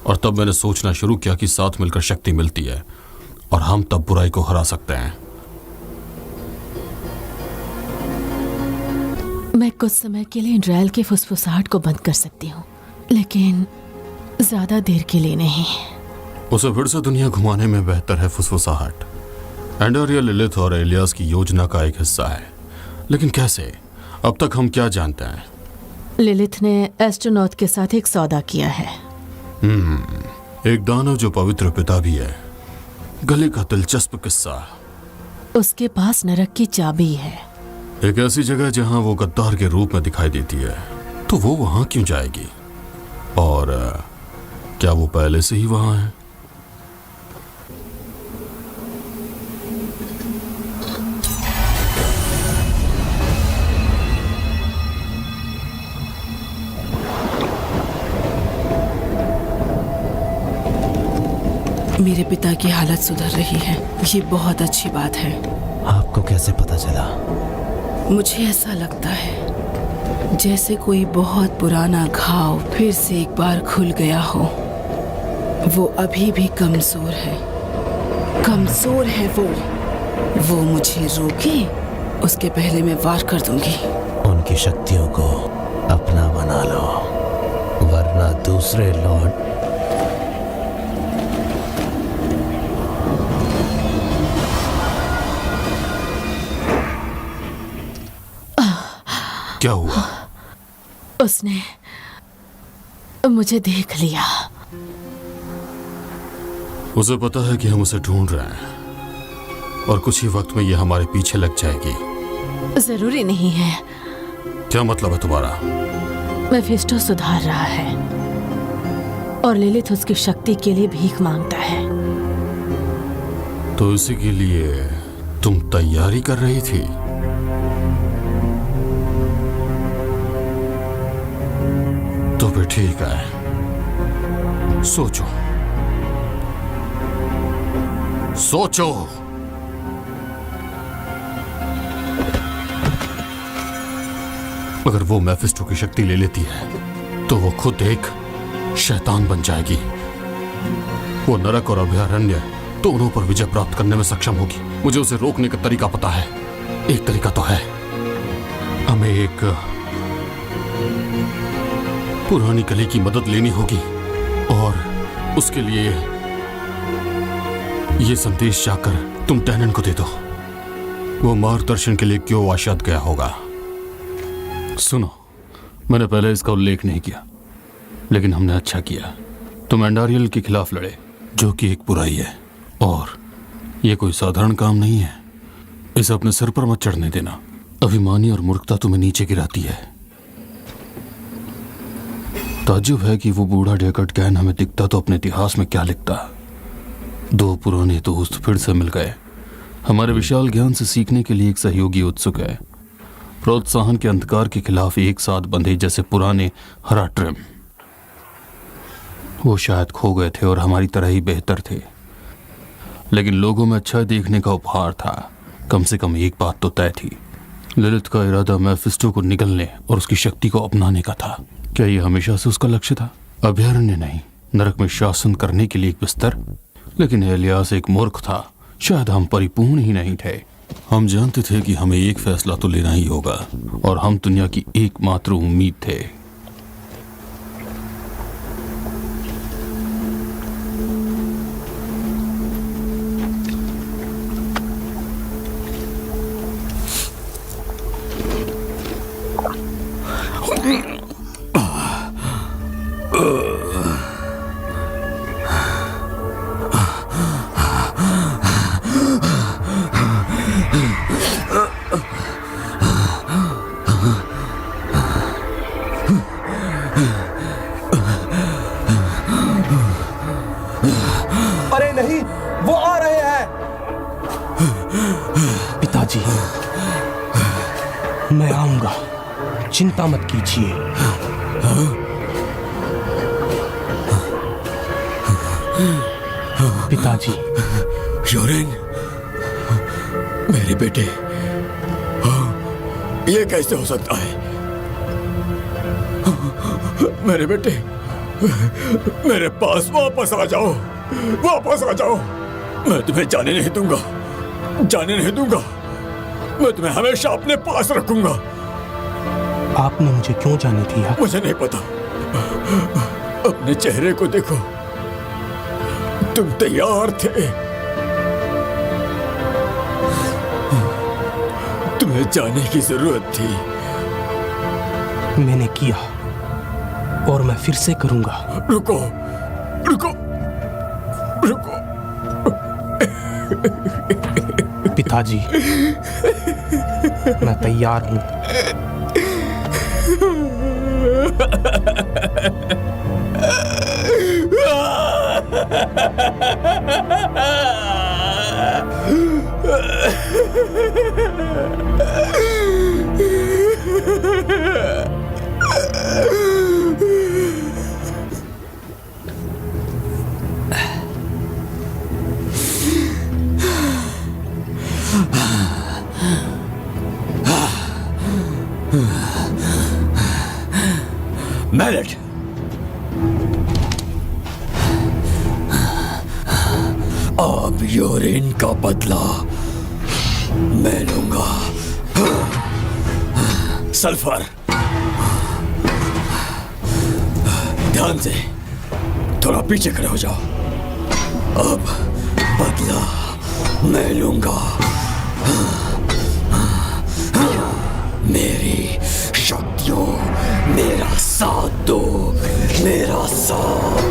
और तब मैंने सोचना शुरू किया कि साथ मिलकर शक्ति मिलती है और हम तब बुराई को हरा सकते हैं। मैं कुछ समय के लिए इंद्रायल की फुसफुसाहट को बंद कर सकती हूँ, लेकिन ज्यादा देर के लिए नहीं। उसे फिर से दुनिया घुमाने में बेहतर है फुसफुसाहट। एंडोरिया लिलिथ और एलियास की योजना का एक हिस्सा है, लेकिन कैसे? अब तक हम क्या जानते हैं? लिलिथ ने एस्ट्रोनॉट के साथ एक सौदा किया है। एक दानव जो पवित्र पिता भी है। गले का दिलचस्प किस्सा। उसके पास नरक की चाबी है। एक ऐसी जगह जहां वो गद्दार के रूप में दिखाई देती है, तो वो वहां क्यों जाएगी? और क्या वो पहले से ही वहां है? मेरे पिता की हालत सुधर रही है। ये बहुत अच्छी बात है। आपको कैसे पता चला? मुझे ऐसा लगता है जैसे कोई बहुत पुराना घाव फिर से एक बार खुल गया हो। वो अभी भी कमजोर है। कमजोर है वो मुझे रोके उसके पहले मैं वार कर दूंगी। उनकी शक्तियों को अपना बना लो, वरना दूसरे लॉर्ड क्या हुआ? उसने मुझे देख लिया। उसे पता है कि हम उसे ढूंढ रहे हैं और कुछ ही वक्त में ये हमारे पीछे लग जाएगी। जरूरी नहीं है। क्या मतलब है तुम्हारा? मेफिस्टो सुधार रहा है और लिलिथ उसकी शक्ति के लिए भीख मांगता है। तो इसी के लिए तुम तैयारी कर रही थी? तो फिर ठीक है, सोचो सोचो। अगर वो मेफिस्टो की शक्ति ले लेती है तो वो खुद एक शैतान बन जाएगी। वो नरक और अभयारण्य दोनों पर विजय प्राप्त करने में सक्षम होगी। मुझे उसे रोकने का तरीका पता है। एक तरीका तो है, हमें एक पुरानी कली की मदद लेनी होगी और उसके लिए ये संदेश जाकर तुम टैनन को दे दो। वो मार्गदर्शन के लिए क्यों वाशात गया होगा। सुनो, मैंने पहले इसका उल्लेख नहीं किया, लेकिन हमने अच्छा किया। तुम एंडारियल के खिलाफ लड़े, जो कि एक बुराई है, और यह कोई साधारण काम नहीं है। इसे अपने सिर पर मत चढ़ने देना। अभिमानी और मूर्खता तुम्हें नीचे गिराती है। ताज्जुब है कि वो बूढ़ा डेकर्ड कैन हमें दिखता तो अपने इतिहास में क्या लिखता। दो पुराने दोस्त फिर से मिल गए। हमारे विशाल ज्ञान से सीखने के लिए एक सहयोगी उत्सुक है। प्रोत्साहन के अंधकार के खिलाफ एक साथ बंधे जैसे पुराने हराट्रिम। वो शायद खो गए थे और हमारी तरह ही बेहतर थे, लेकिन लोगों में अच्छा देखने का उपहार था। कम से कम एक बात तो तय थी, लिलिथ का इरादा मेफिस्टो को निगलने और उसकी शक्ति को अपनाने का था। क्या यह हमेशा से उसका लक्ष्य था? अभयारण्य नहीं, नरक में शासन करने के लिए एक बिस्तर। लेकिन एलियास एक मूर्ख था। शायद हम परिपूर्ण ही नहीं थे। हम जानते थे कि हमें एक फैसला तो लेना ही होगा, और हम दुनिया की एकमात्र उम्मीद थे। अरे नहीं, वो आ रहे हैं। पिताजी, मैं आऊंगा, चिंता मत कीजिए। पिताजी। योरेन, मेरे बेटे, ये कैसे हो सकता है? मेरे बेटे, मेरे पास वापस आ जाओ, वापस आ जाओ। मैं तुम्हें जाने नहीं दूंगा, जाने नहीं दूंगा। मैं तुम्हें हमेशा अपने पास रखूंगा। आपने मुझे क्यों जाने दिया? मुझे नहीं पता। अपने चेहरे को देखो, तुम तैयार थे। तुम्हें जाने की जरूरत थी। मैंने किया और मैं फिर से करूंगा। रुको, रुको, रुको। पिताजी, मैं तैयार हूं। मैलेट, अब योरेन का बदला मैं लूंगा। सल्फर, ध्यान से, थोड़ा पीछे खड़े हो जाओ। अब बदला मैं लूंगा। मेरी शक्तियों, मेरा साथ दो, मेरा साथ,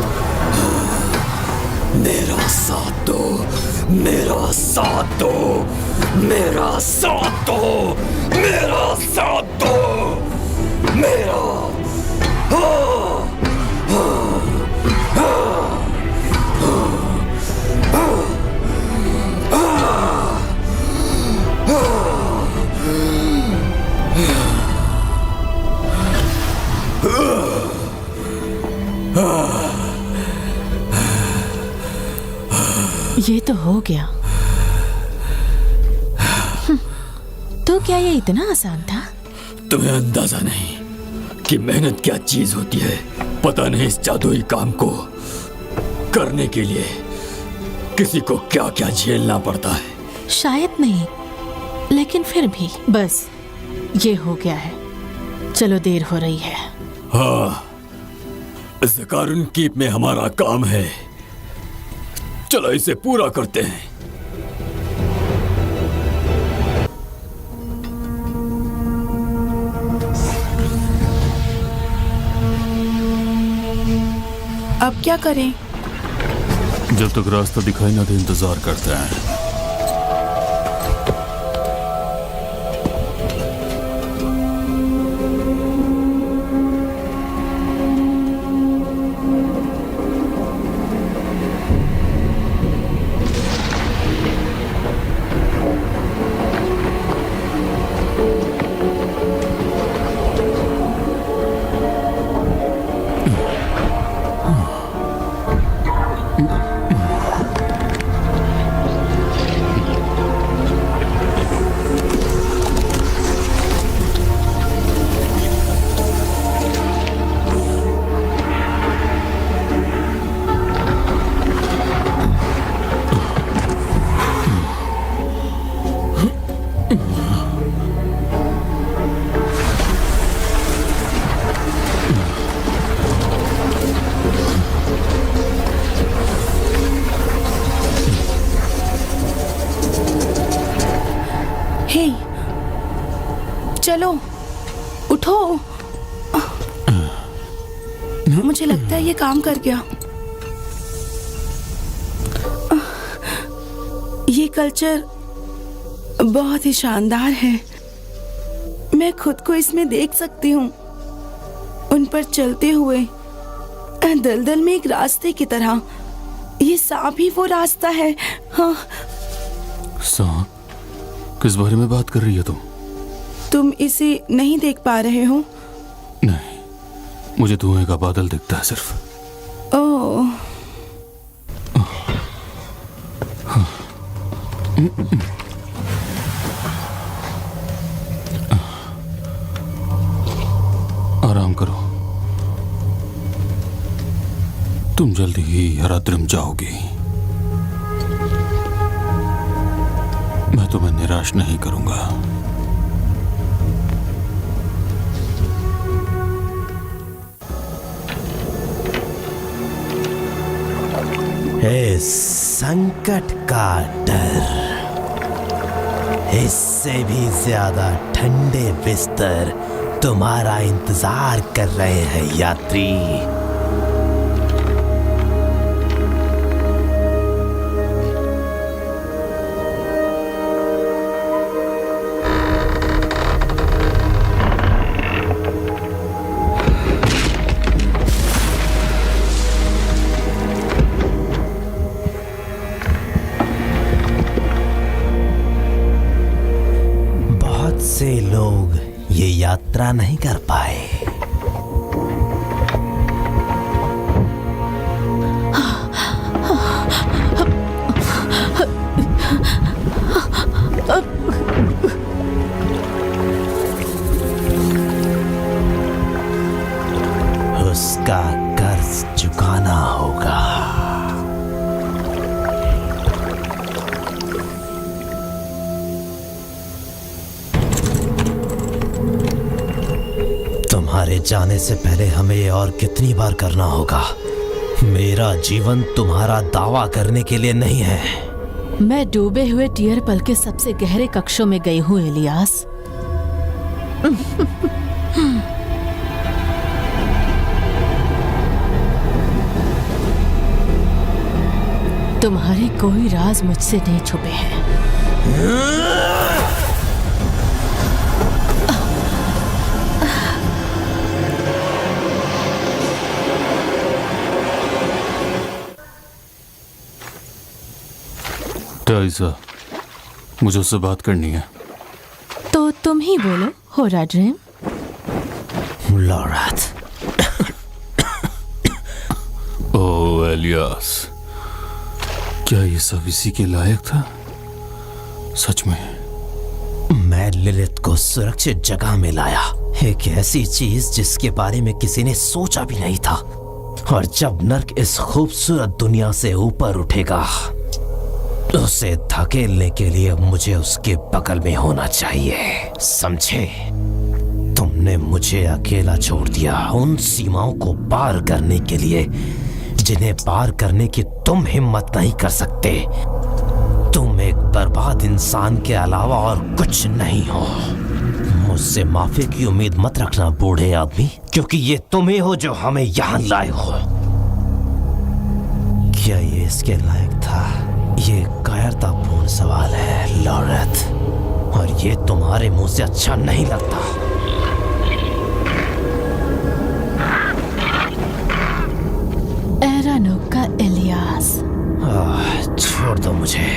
मेरा साथ दो, मेरा साथ दो, मेरा साथ दो, मेरा साथ दो, मेरा। ये तो हो गया। तो क्या ये इतना आसान था? तुम्हें अंदाजा नहीं कि मेहनत क्या चीज होती है। पता नहीं इस जादुई काम को करने के लिए किसी को क्या क्या झेलना पड़ता है। शायद नहीं, लेकिन फिर भी बस ये हो गया है। चलो देर हो रही है। हाँ, ज़कारुन कीप में हमारा काम है, चलो इसे पूरा करते हैं। अब क्या करें? जब तक रास्ता दिखाई ना दे इंतजार करते हैं। हे, चलो उठो। मुझे लगता है ये काम कर गया। ये कल्चर बहुत ही शानदार है। मैं खुद को इसमें देख सकती हूँ, उन पर चलते हुए दलदल में एक रास्ते की तरह। ये सांप ही वो रास्ता है। हाँ, सांप? किस बारे में बात कर रही है तुम इसे नहीं देख पा रहे हो? नहीं, मुझे धुएं का बादल दिखता है सिर्फ। ओह, आराम करो, तुम जल्दी ही हराद्रिम जाओगी। मैं तुम्हें निराश नहीं करूंगा। हे संकट का डर, इससे भी ज्यादा ठंडे बिस्तर तुम्हारा इंतजार कर रहे हैं यात्री। से लोग ये यात्रा नहीं कर पाए। उसका कर्ज चुकाना होगा। तुम्हारे जाने से पहले हमें ये और कितनी बार करना होगा? मेरा जीवन तुम्हारा दावा करने के लिए नहीं है। मैं डूबे हुए टियर पल के सबसे गहरे कक्षों में गई हूँ इलियास। तुम्हारे कोई राज मुझसे नहीं छुपे हैं। टाइसा, मुझे उससे बात करनी है। तो तुम ही बोलो, हो राड्रेम। लॉराथ। ओह एलियास, क्या ये सब इसी के लायक था? सच में? मैं लिलिथ को सुरक्षित जगह में लाया, एक ऐसी चीज जिसके बारे में किसी ने सोचा भी नहीं था। और जब नर्क इस खूबसूरत दुनिया से ऊपर उठेगा उसे धकेलने के लिए मुझे उसके बगल में होना चाहिए, समझे? तुमने मुझे अकेला छोड़ दिया उन सीमाओं को पार करने के लिए जिन्हें पार करने की तुम हिम्मत नहीं कर सकते। तुम एक बर्बाद इंसान के अलावा और कुछ नहीं हो। मुझसे माफी की उम्मीद मत रखना बूढ़े आदमी, क्योंकि ये तुम ही हो जो हमें यहाँ लाए हो। क्या ये इसके लायक था? ये कायरतापूर्ण सवाल है लॉरेथ, और ये तुम्हारे मुंह से अच्छा नहीं लगता। एरानोक का इलियास, छोड़ दो मुझे।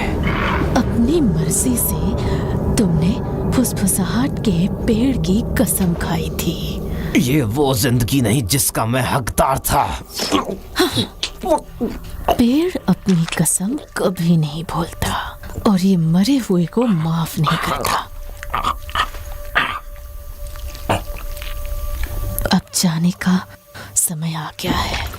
अपनी मर्जी से तुमने फुसफुसाहट के पेड़ की कसम खाई थी। ये वो जिंदगी नहीं जिसका मैं हकदार था। पेड़ अपनी कसम कभी नहीं भूलता और ये मरे हुए को माफ नहीं करता। अब जाने का समय आ गया है।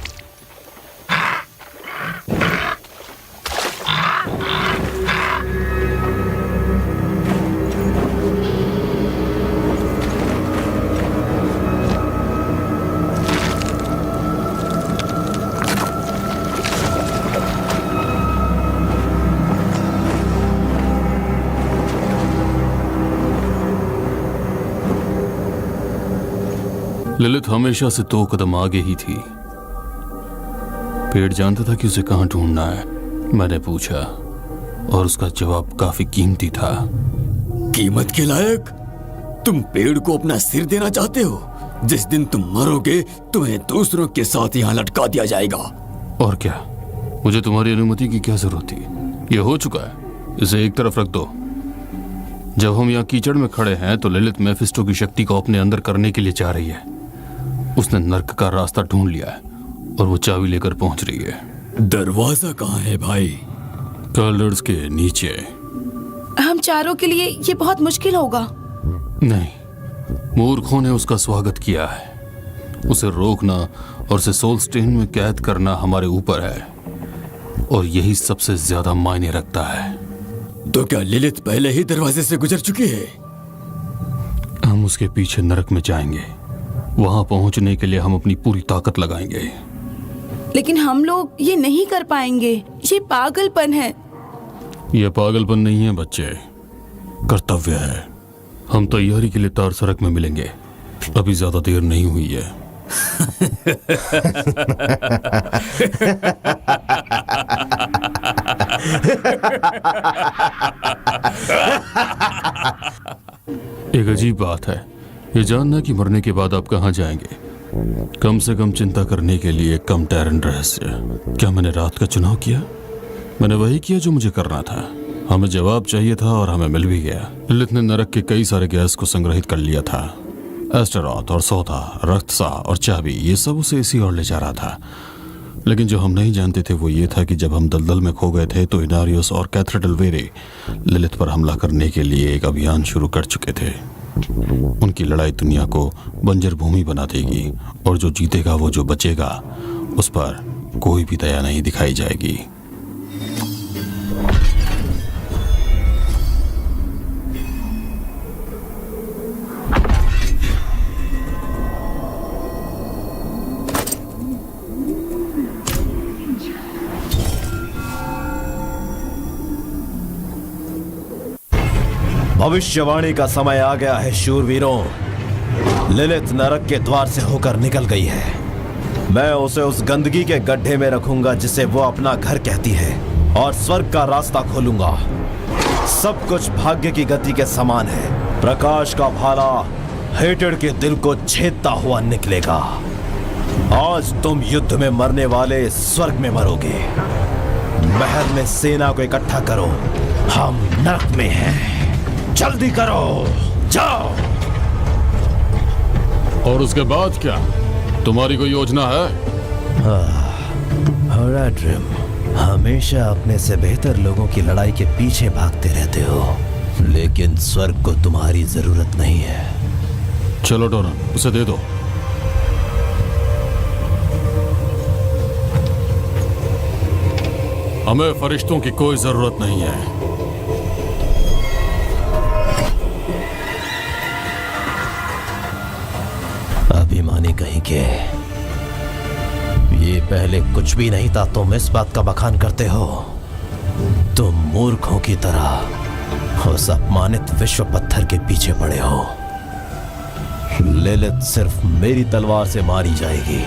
ललित हमेशा से 2 कदम आगे ही थी। पेड़ जानता था कि उसे कहां ढूंढना है। मैंने पूछा और उसका जवाब काफी कीमती था। कीमत के लायक? तुम पेड़ को अपना सिर देना चाहते हो? जिस दिन तुम मरोगे तुम्हें दूसरों के साथ यहाँ लटका दिया जाएगा। और क्या, मुझे तुम्हारी अनुमति की क्या जरूरत थी? यह हो चुका है, इसे एक तरफ रख दो। जब हम यहाँ कीचड़ में खड़े हैं तो ललित मेफिस्टो की शक्ति को अपने अंदर करने के लिए जा रही है। उसने नर्क का रास्ता ढूंढ लिया है और वो चाबी लेकर पहुंच रही है। दरवाजा कहाँ है भाई? कलर्स के नीचे। हम चारों के लिए ये बहुत मुश्किल होगा। नहीं, मूर्खों ने उसका स्वागत किया है। उसे रोकना और उसे सोलस्टेन में कैद करना हमारे ऊपर है, और यही सबसे ज्यादा मायने रखता है। तो क्या लिलित पहले ही दरवाजे से गुजर चुकी है? हम उसके पीछे नरक में जाएंगे। वहां पहुंचने के लिए हम अपनी पूरी ताकत लगाएंगे। लेकिन हम लोग ये नहीं कर पाएंगे। ये पागलपन है। यह पागलपन नहीं है बच्चे, कर्तव्य है। हम तैयारी के लिए तार सड़क में मिलेंगे। अभी ज्यादा देर नहीं हुई है। एक अजीब बात है ये जानना कि मरने के बाद आप कहां जाएंगे। कम से कम चिंता करने के लिए कम टैरन रहस्य। क्या मैंने रात का चुनाव किया? मैंने वही किया जो मुझे करना था। हमें जवाब चाहिए था और हमें मिल भी गया। लिलित ने नरक के कई सारे गैस को संग्रहित कर लिया था। एस्टेरॉथ और सौदा, रक्तसा और चाबी, ये सब उसे इसी ओर ले जा रहा था। लेकिन जो हम नहीं जानते थे वो ये था कि जब हम दलदल में खो गए थे तो इनारियोस और कैथरीन वेरे लिलित पर हमला करने के लिए एक अभियान शुरू कर चुके थे। उनकी लड़ाई दुनिया को बंजर भूमि बना देगी, और जो जीतेगा वो जो बचेगा उस पर कोई भी दया नहीं दिखाई जाएगी। भविष्यवाणी का समय आ गया है शूरवीरों। लिलित नरक के द्वार से होकर निकल गई है। मैं उसे उस गंदगी के गड्ढे में रखूंगा जिसे वो अपना घर कहती है, और स्वर्ग का रास्ता खोलूंगा। सब कुछ भाग्य की गति के समान है। प्रकाश का भाला हेटेड के दिल को छेदता हुआ निकलेगा। आज तुम युद्ध में मरने वाले स्वर्ग में मरोगे। महल में सेना को इकट्ठा करो, हम नरक में हैं। जल्दी करो, जाओ। और उसके बाद क्या? तुम्हारी कोई योजना है? होराड्रिम, हमेशा अपने से बेहतर लोगों की लड़ाई के पीछे भागते रहते हो, लेकिन स्वर्ग को तुम्हारी जरूरत नहीं है। चलो डोरन, उसे दे दो। हमें फरिश्तों की कोई जरूरत नहीं है। अभिमानी कहीं के, ये पहले कुछ भी नहीं था, तुम इस बात का बखान करते हो। तुम मूर्खों की तरह उस अपमानित विश्व पत्थर के पीछे पड़े हो। लिलित सिर्फ मेरी तलवार से मारी जाएगी,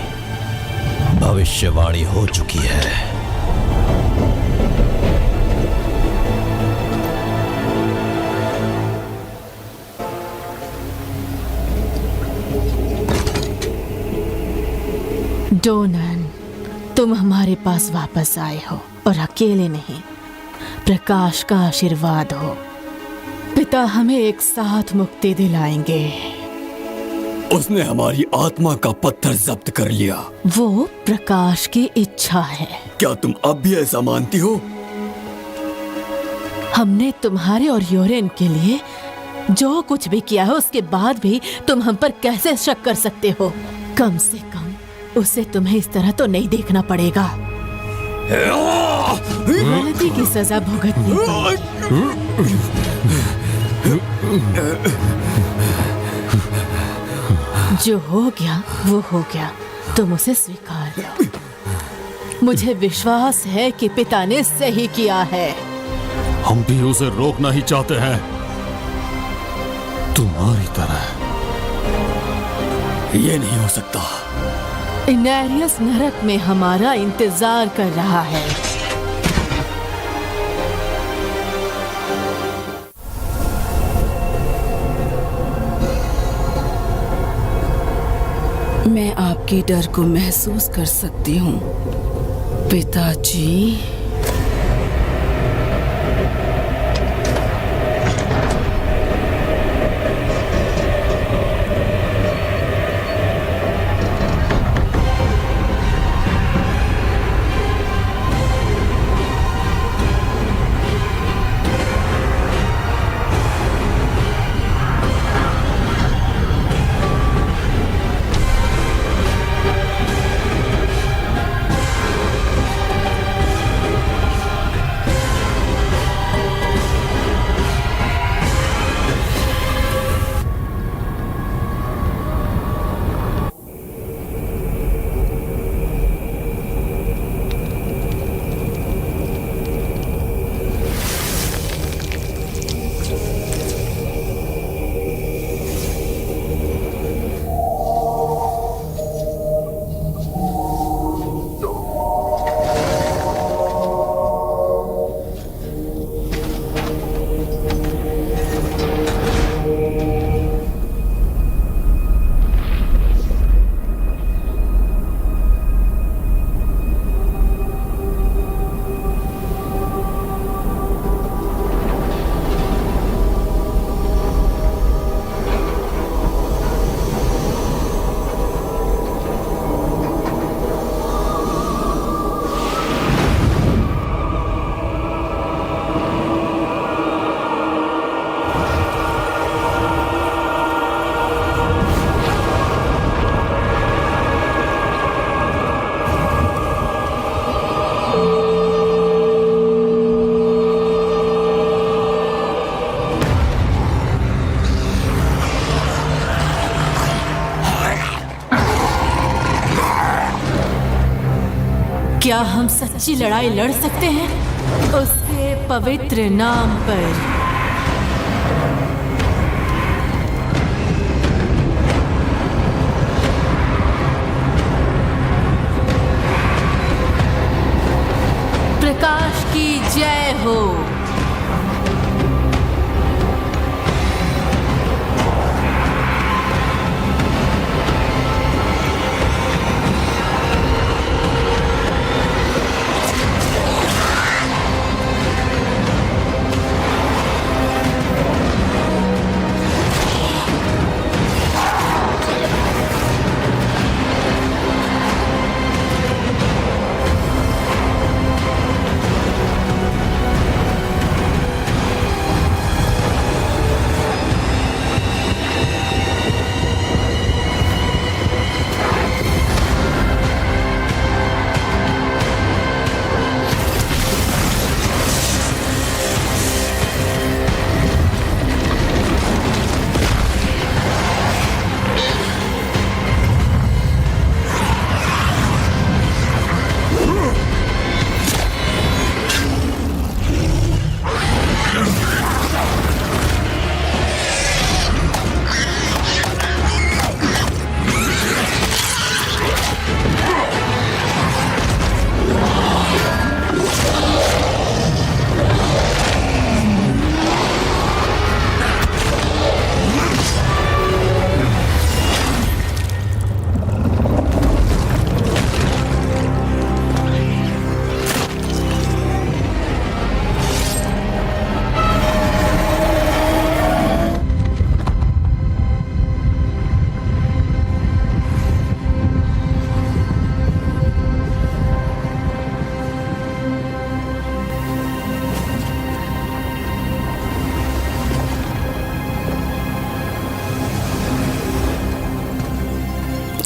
भविष्यवाणी हो चुकी है। डोनन, तुम हमारे पास वापस आए हो और अकेले नहीं, प्रकाश का आशीर्वाद हो। पिता हमें एक साथ मुक्ति दिलाएंगे। उसने हमारी आत्मा का पत्थर जब्त कर लिया। वो प्रकाश की इच्छा है। क्या तुम अब भी ऐसा मानती हो? हमने तुम्हारे और यूरेन के लिए जो कुछ भी किया है, उसके बाद भी तुम हम पर कैसे शक कर सकते हो? कम से कम उसे तुम्हें इस तरह तो नहीं देखना पड़ेगा। गलती की सजा भुगतनी पड़ेगी। जो हो गया वो हो गया, तुम उसे स्वीकार लो। मुझे विश्वास है कि पिता ने सही किया है। हम भी उसे रोकना ही चाहते हैं, तुम्हारी तरह। ये नहीं हो सकता। इनेरियस नरक में हमारा इंतजार कर रहा है। मैं आपके डर को महसूस कर सकती हूँ पिताजी। क्या हम सच्ची लड़ाई लड़ सकते हैं उसके पवित्र नाम पर? प्रकाश की जय हो।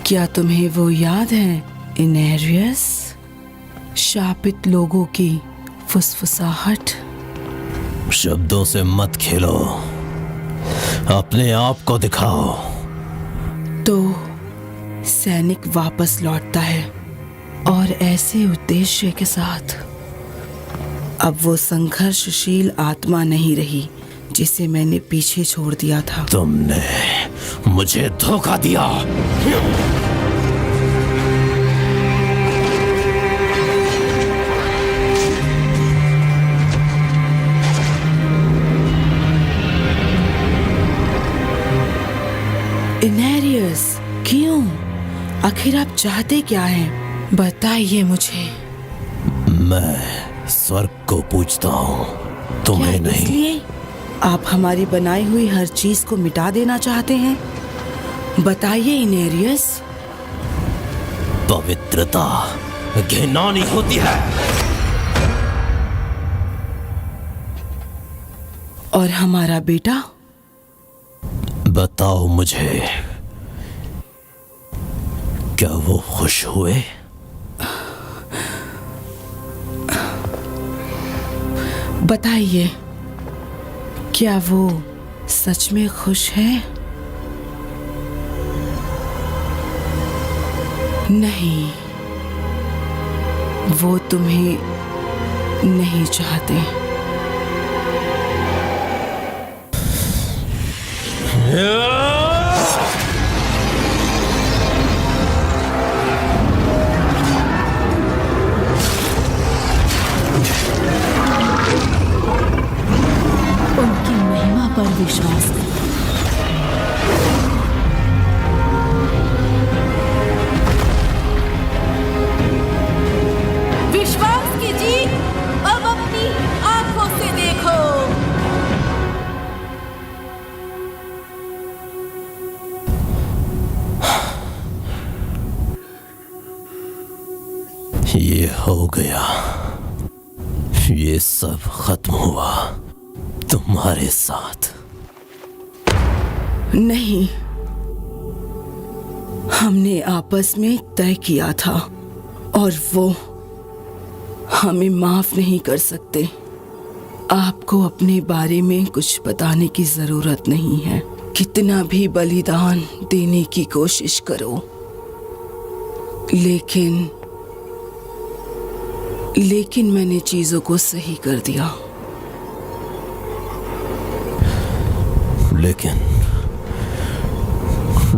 क्या तुम्हें वो याद है इनेरियस? शापित लोगों की फुसफुसाहट। शब्दों से मत खेलो, अपने आप को दिखाओ। तो सैनिक वापस लौटता है और ऐसे उद्देश्य के साथ। अब वो संघर्षशील आत्मा नहीं रही जिसे मैंने पीछे छोड़ दिया था। तुमने मुझे धोखा दिया। इनेरियस, क्यों? आखिर आप चाहते क्या हैं? बताइए मुझे। मैं स्वर्ग को पूछता हूँ, तुम्हें क्या नहीं। इसलिए आप हमारी बनाई हुई हर चीज को मिटा देना चाहते हैं? बताइए इनेरियस। पवित्रता घिनौनी होती है। और हमारा बेटा? बताओ मुझे, क्या वो खुश हुए? बताइए, क्या वो सच में खुश है? नहीं, वो तुम्हें नहीं चाहते। उनकी महिमा पर विश्वास करो। विश्वास कीजिए, अब अपनी आंखों से देखो। ये हो गया, ये सब खत्म हुआ तुम्हारे साथ। नहीं, हमने आपस में तय किया था और वो हमें माफ नहीं कर सकते। आपको अपने बारे में कुछ बताने की जरूरत नहीं है। कितना भी बलिदान देने की कोशिश करो, लेकिन मैंने चीजों को सही कर दिया।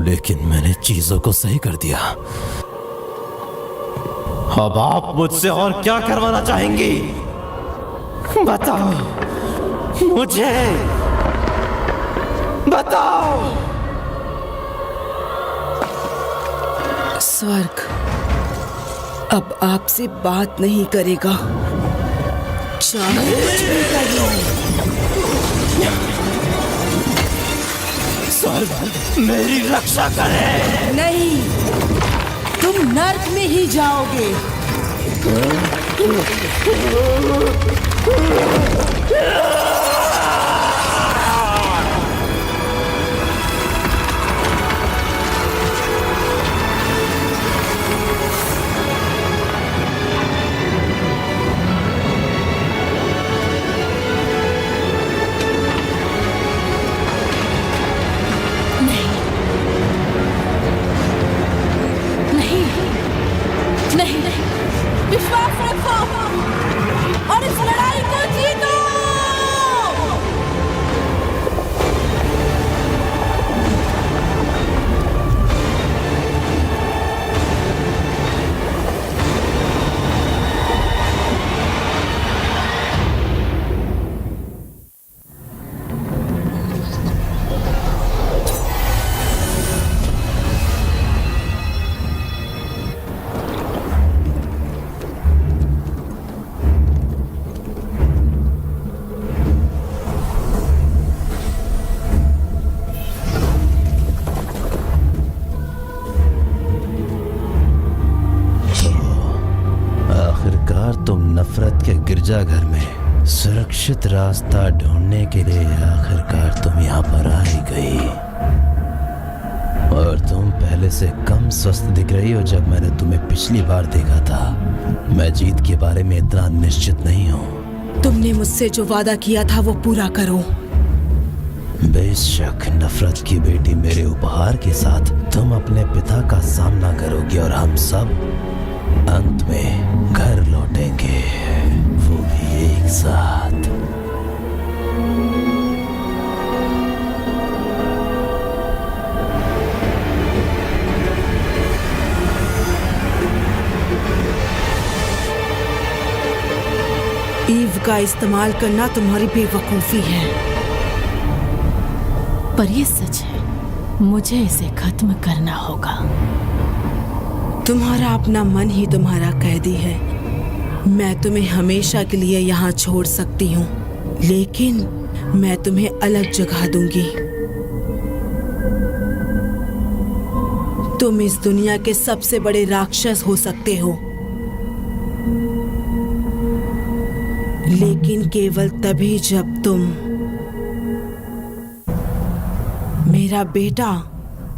लेकिन मैंने चीजों को सही कर दिया। अब आप मुझसे और क्या करवाना चाहेंगी? बताओ मुझे, बताओ। स्वर्ग अब आपसे बात नहीं करेगा। चाहे कुछ भी कर लो। स्वर्ग मेरी रक्षा करे। नहीं, तुम नर्क में ही जाओगे। नहीं, विश्वास रखो और इस लड़ाई को जीतो। तुम नफरत के गिरजाघर में सुरक्षित रास्ता ढूंढने के लिए आखिरकार तुम यहाँ पर आ ही गई। और तुम पहले से कम स्वस्थ दिख रही हो जब मैंने तुम्हें पिछली बार देखा था। मैं जीत के बारे में इतना निश्चित नहीं हूँ। तुमने मुझसे जो वादा किया था वो पूरा करो। बेशक नफरत की बेटी मेरे उपहार के साथ तुम अपने पिता का सामना करोगी और हम सब अंत में घर लौटेंगे, वो भी एक साथ। ईव का इस्तेमाल करना तुम्हारी बेवकूफी है। पर ये सच है, मुझे इसे खत्म करना होगा। तुम्हारा अपना मन ही तुम्हारा कैदी है। मैं तुम्हें हमेशा के लिए यहाँ छोड़ सकती हूँ, लेकिन मैं तुम्हें अलग जगह दूंगी। तुम इस दुनिया के सबसे बड़े राक्षस हो सकते हो, लेकिन केवल तभी जब तुम मेरा बेटा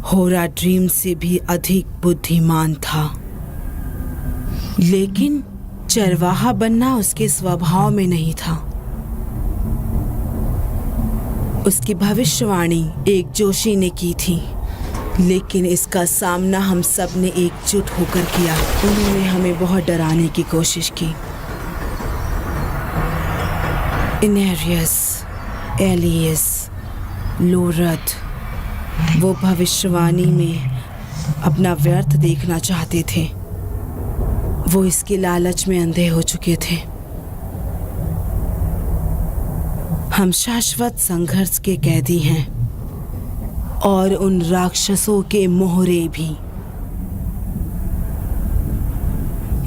होरा ड्रीम से भी अधिक बुद्धिमान था। लेकिन चरवाहा बनना उसके स्वभाव में नहीं था। उसकी भविष्यवाणी एक जोशी ने की थी, लेकिन इसका सामना हम सब ने एकजुट होकर किया। उन्होंने हमें बहुत डराने की कोशिश की। इनेरियस, एलियस, लोरथ, वो भविष्यवाणी में अपना व्यर्थ देखना चाहते थे। वो इसके लालच में अंधे हो चुके थे। हम शाश्वत संघर्ष के कैदी हैं, और उन राक्षसों के मोहरे भी।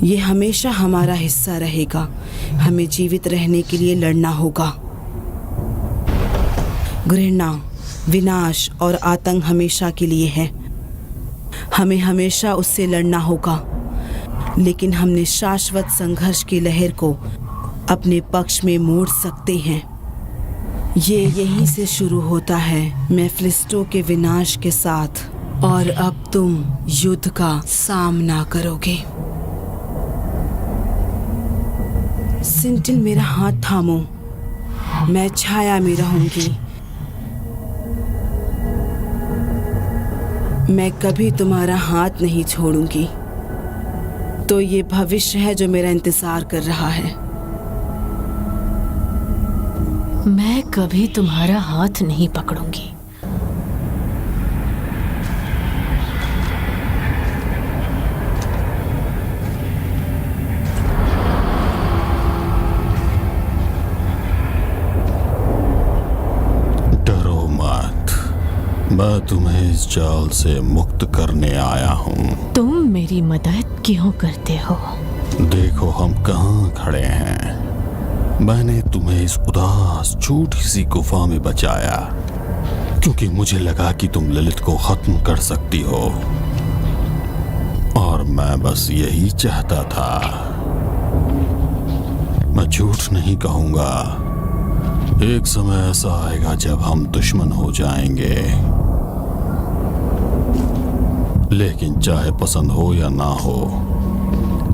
ये हमेशा हमारा हिस्सा रहेगा। हमें जीवित रहने के लिए लड़ना होगा। घृणा, विनाश और आतंक हमेशा के लिए है। हमें हमेशा उससे लड़ना होगा, लेकिन हमने शाश्वत संघर्ष की लहर को अपने पक्ष में मोड़ सकते हैं। ये यहीं से शुरू होता है, मेफिस्टो के विनाश के साथ, और अब तुम युद्ध का सामना करोगे। सिंटिल, मेरा हाथ थामो। मैं छाया में रहूंगी। मैं कभी तुम्हारा हाथ नहीं छोड़ूंगी। तो ये भविष्य है जो मेरा इंतजार कर रहा है। मैं कभी तुम्हारा हाथ नहीं पकड़ूंगी। मैं तुम्हें इस जाल से मुक्त करने आया हूँ। तुम मेरी मदद क्यों करते हो? देखो हम कहाँ खड़े हैं। मैंने तुम्हें इस उदास छोटी सी गुफा में बचाया, क्योंकि मुझे लगा कि तुम ललित को खत्म कर सकती हो, और मैं बस यही चाहता था। मैं झूठ नहीं कहूँगा, एक समय ऐसा आएगा जब हम दुश्मन हो जाएंगे, लेकिन चाहे पसंद हो या ना हो,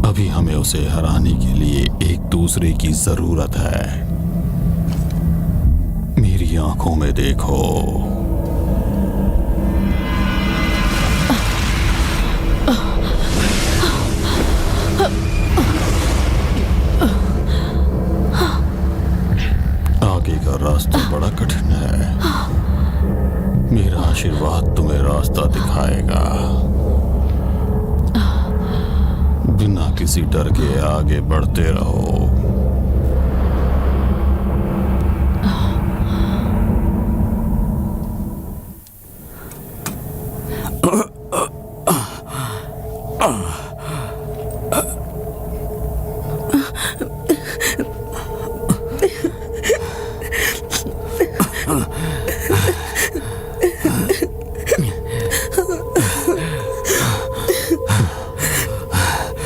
अभी हमें उसे हराने के लिए एक दूसरे की जरूरत है। मेरी आंखों में देखो। आगे का रास्ता बड़ा कठिन है। मेरा आशीर्वाद तुम्हें रास्ता दिखाएगा। बिना किसी डर के आगे बढ़ते रहो।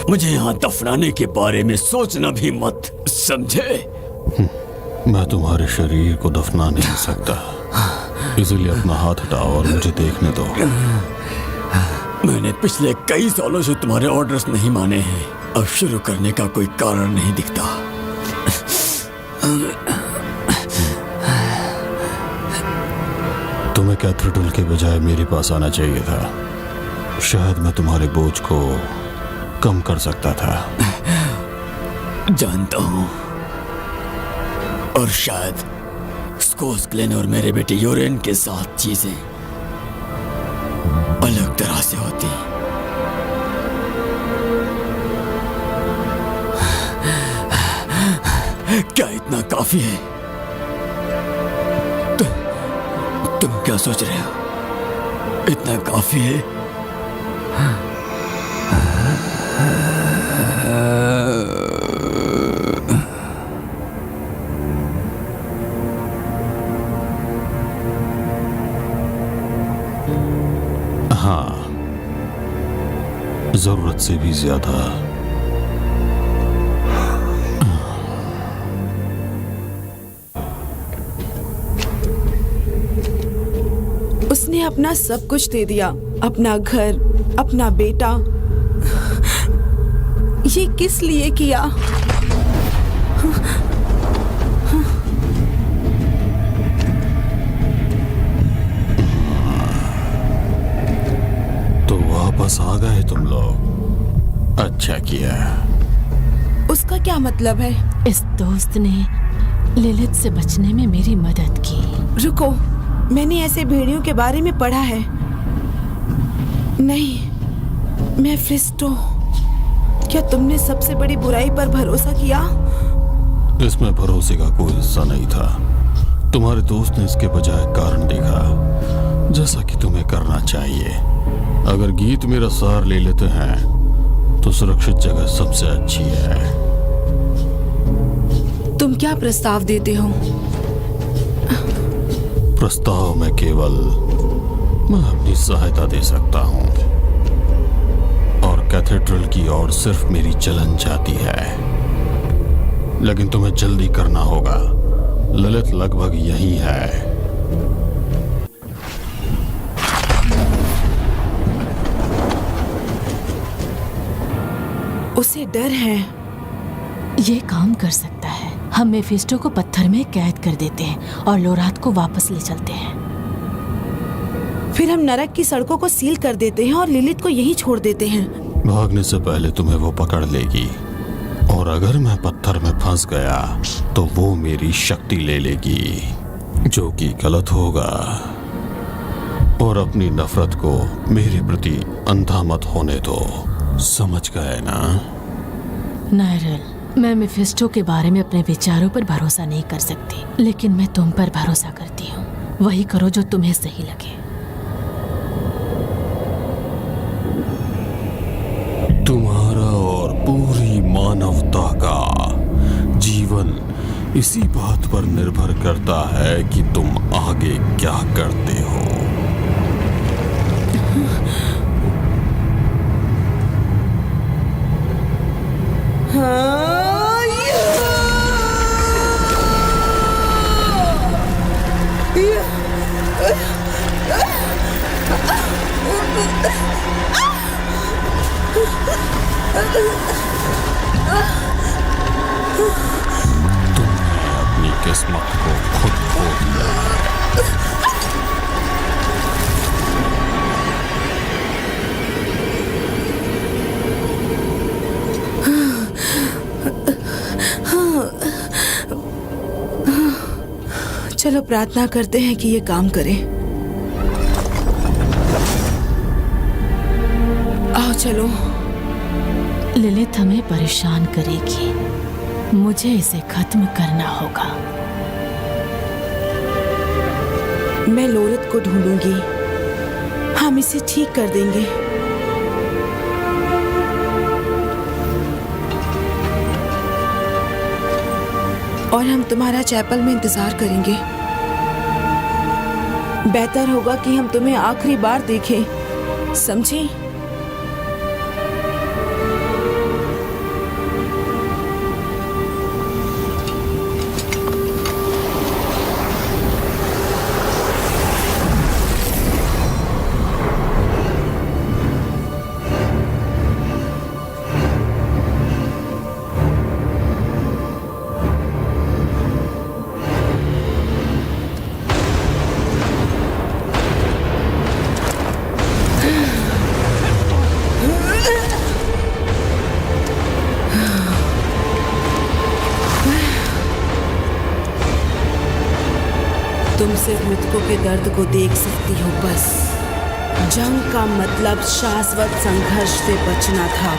मुझे यहाँ दफनाने के बारे में सोचना भी मत, समझे? मैं तुम्हारे शरीर को दफना नहीं सकता। इसलिए अपना हाथ हटाओ और मुझे देखने दो। मैंने पिछले कई सालों से तुम्हारे ऑर्डर्स नहीं माने हैं। अब शुरू करने का कोई कारण नहीं दिखता। तुम्हें कैथेड्रल के बजाय मेरे पास आना चाहिए था। शायद मैं तुम्हारे बोझ को कम कर सकता था। जानता हूं, और शायद स्कोस ग्लेन और मेरे बेटे यूरेन के साथ चीजें अलग तरह से होती। क्या इतना काफी है? तुम क्या सोच रहे हो? इतना काफी है? हाँ, जरूरत से भी ज्यादा। उसने अपना सब कुछ दे दिया, अपना घर, अपना बेटा। ये किस लिए किया? तो वापस आ गए तुम लोग। अच्छा किया। उसका क्या मतलब है? इस दोस्त ने लिलित से बचने में मेरी मदद की। रुको, मैंने ऐसे भेड़ियों के बारे में पढ़ा है। नहीं, मेफिस्टो, क्या तुमने सबसे बड़ी बुराई पर भरोसा किया? इसमें भरोसे का कोई हिस्सा नहीं था। तुम्हारे दोस्त ने इसके बजाय कारण देखा, जैसा कि तुम्हें करना चाहिए। अगर गीत मेरा सार ले लेते हैं तो सुरक्षित जगह सबसे अच्छी है। तुम क्या प्रस्ताव देते हो? प्रस्ताव में केवल मैं अपनी सहायता दे सकता हूं, और कैथेड्रल की ओर सिर्फ मेरी चलन जाती है। लेकिन तुम्हें जल्दी करना होगा। ललित लगभग यही है। उसे डर है। ये काम कर सकता है। हम मेफिस्टो को पत्थर में कैद कर देते हैं और लोरात को वापस ले चलते हैं। फिर हम नरक की सड़कों को सील कर देते हैं और लिलित को यहीं छोड़ देते हैं। भागने से पहले तुम्हें वो पकड़ लेगी, और अगर मैं पत्थर में फंस गया तो वो मेरी शक्ति ले लेगी, जो कि गलत होगा। और अपनी नफरत को मेरे प्रति अंधा मत होने दो। समझ गए ना? नायरल, मैं मेफिस्टो के बारे में अपने विचारों पर भरोसा नहीं कर सकती, लेकिन मैं तुम पर भरोसा करती हूँ। वही करो जो तुम्हें सही लगे। तुम्हारा और पूरी मानवता का जीवन इसी बात पर निर्भर करता है कि तुम आगे क्या करते हो। तुमने अपनी किस्मत को खुद खो दिया है। चलो प्रार्थना करते हैं कि ये काम करे। आओ चलो। लिलित हमें परेशान करेगी। मुझे इसे खत्म करना होगा। मैं लोलित को ढूंढूंगी। हम इसे ठीक कर देंगे। और हम तुम्हारा चैपल में इंतजार करेंगे। बेहतर होगा कि हम तुम्हें आखिरी बार देखें, समझी? तुम सिर्फ मृतकों के दर्द को देख सकती हो बस। जंग का मतलब शाश्वत संघर्ष से बचना था।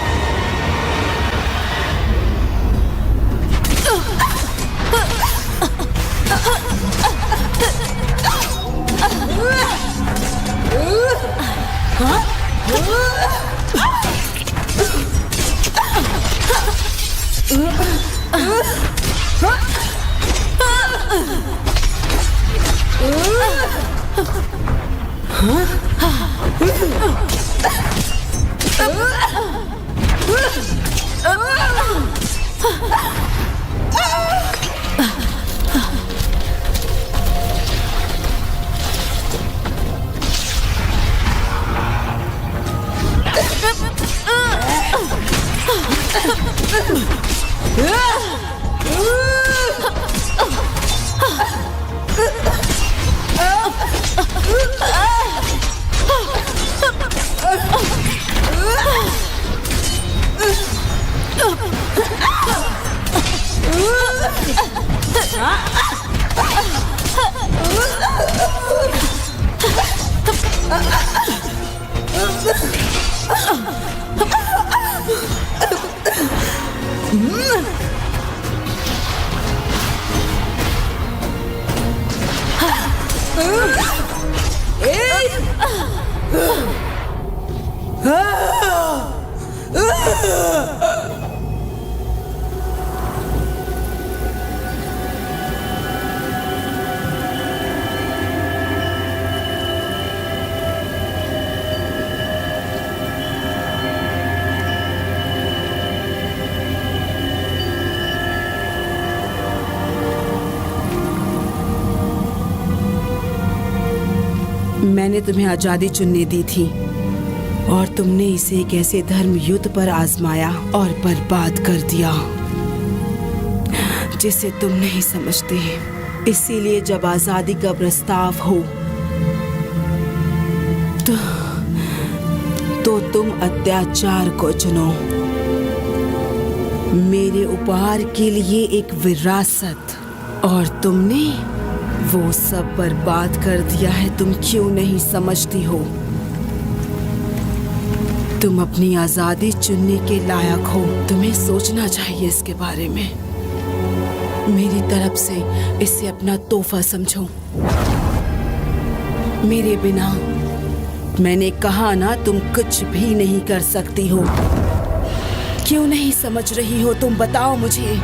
मैंने तुम्हें आजादी चुनने दी थी और तुमने इसे एक ऐसे धर्म युद्ध पर आजमाया और बर्बाद कर दिया जिसे तुम नहीं समझते। इसीलिए जब आजादी का प्रस्ताव हो तो तुम अत्याचार को चुनो। मेरे उपहार के लिए एक विरासत, और तुमने वो सब बर्बाद कर दिया है। तुम क्यों नहीं समझती हो? तुम अपनी आजादी चुनने के लायक हो। तुम्हें सोचना चाहिए इसके बारे में। मेरी तरफ से इसे अपना तोहफा समझो। मेरे बिना, मैंने कहा ना, तुम कुछ भी नहीं कर सकती हो। क्यों नहीं समझ रही हो? तुम बताओ मुझे।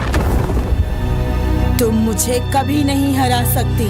तुम मुझे कभी नहीं हरा सकती।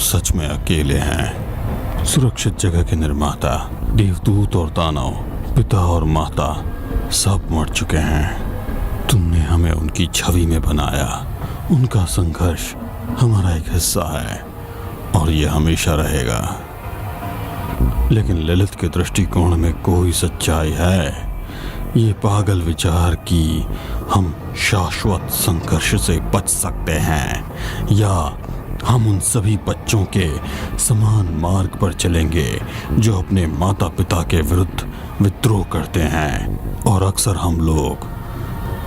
सच में अकेले हैं। सुरक्षित जगह के निर्माता, देवदूत और दानव, पिता और माता सब मर चुके हैं। तुमने हमें उनकी छवि में बनाया। उनका संघर्ष हमारा एक हिस्सा है और ये हमेशा रहेगा। लेकिन ललित के दृष्टिकोण में कोई सच्चाई है? ये पागल विचार कि हम शाश्वत संघर्ष से बच सकते हैं या हम उन सभी बच्चों के समान मार्ग पर चलेंगे जो अपने माता पिता के विरुद्ध विद्रोह करते हैं, और अक्सर हम लोग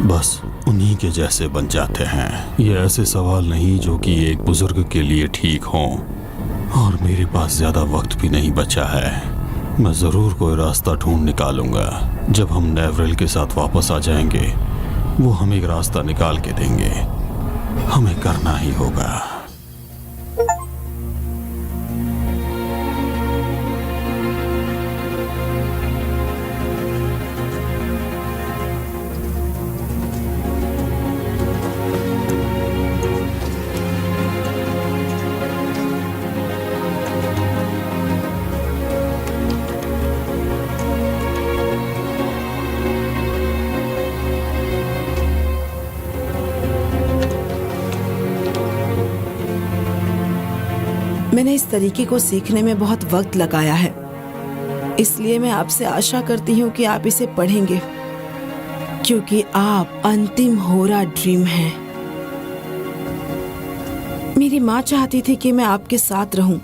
बस उन्हीं के जैसे बन जाते हैं। ये ऐसे सवाल नहीं जो कि एक बुजुर्ग के लिए ठीक हों, और मेरे पास ज़्यादा वक्त भी नहीं बचा है। मैं ज़रूर कोई रास्ता ढूंढ निकालूंगा। जब हम नेवरेल के साथ वापस आ जाएंगे, वो हमें एक रास्ता निकाल के देंगे। हमें करना ही होगा। मैंने इस तरीके को सीखने में बहुत वक्त लगाया है, इसलिए मैं आपसे आशा करती हूँ कि आप इसे पढ़ेंगे, क्योंकि आप अंतिम होरा ड्रीम हैं। मेरी माँ चाहती थी कि मैं आपके साथ रहूं।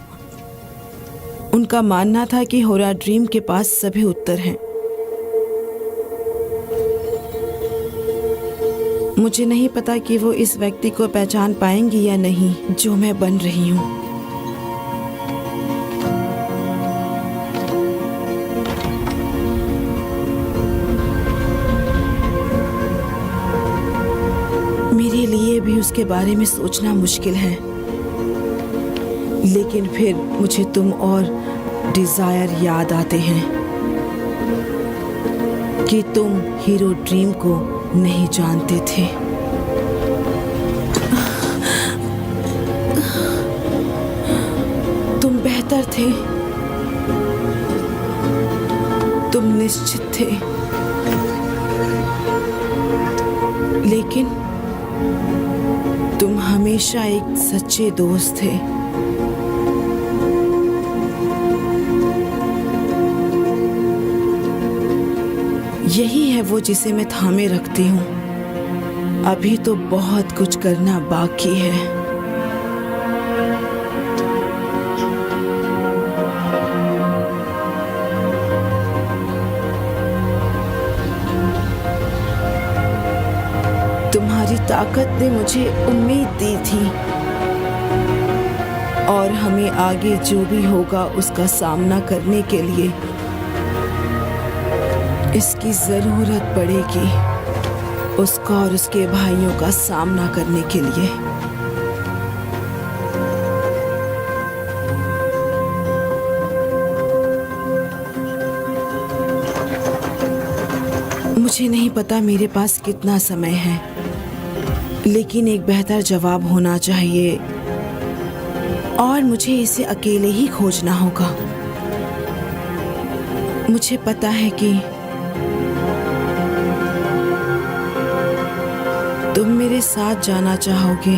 उनका मानना था कि होरा ड्रीम के पास सभी उत्तर हैं। मुझे नहीं पता कि वो इस व्यक्ति को पहचान पाएंगी या नहीं जो मैं बन रही हूँ। मेरे लिए भी उसके बारे में सोचना मुश्किल है, लेकिन फिर मुझे तुम और डिजायर याद आते हैं कि तुम हीरो ड्रीम को नहीं जानते थे। तुम बेहतर थे, तुम निश्चित थे, लेकिन तुम हमेशा एक सच्चे दोस्त थे। यही है वो जिसे मैं थामे रखती हूँ। अभी तो बहुत कुछ करना बाकी है। तुम्हारी ताकत ने मुझे उम्मीद दी थी, और हमें आगे जो भी होगा उसका सामना करने के लिए इसकी जरूरत पड़ेगी, उसका और उसके भाइयों का सामना करने के लिए। मुझे नहीं पता मेरे पास कितना समय है, लेकिन एक बेहतर जवाब होना चाहिए और मुझे इसे अकेले ही खोजना होगा। मुझे पता है कि तुम मेरे साथ जाना चाहोगे,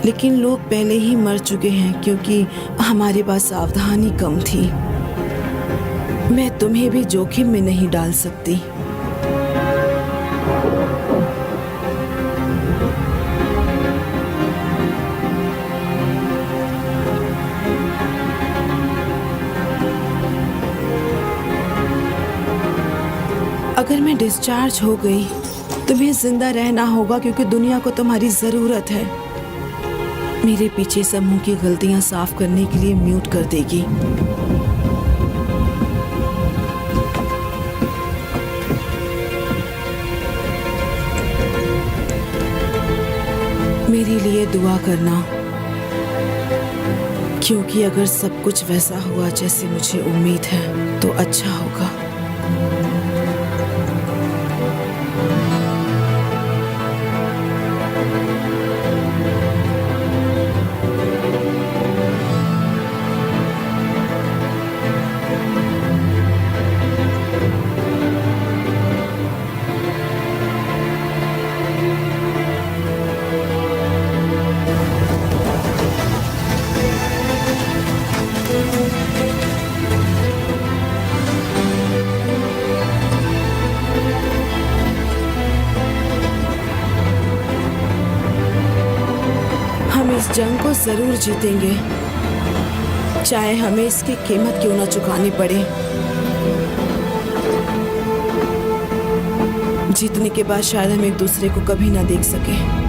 लेकिन लोग पहले ही मर चुके हैं क्योंकि हमारे पास सावधानी कम थी। मैं तुम्हें भी जोखिम में नहीं डाल सकती। अगर मैं डिस्चार्ज हो गई, तुम्हें जिंदा रहना होगा क्योंकि दुनिया को तुम्हारी जरूरत है। मेरे पीछे समूह की गलतियां साफ करने के लिए म्यूट कर देगी। मेरे लिए दुआ करना, क्योंकि अगर सब कुछ वैसा हुआ जैसे मुझे उम्मीद है तो अच्छा होगा। हम इस जंग को जरूर जीतेंगे, चाहे हमें इसकी कीमत क्यों ना चुकानी पड़े। जीतने के बाद शायद हम एक दूसरे को कभी ना देख सके।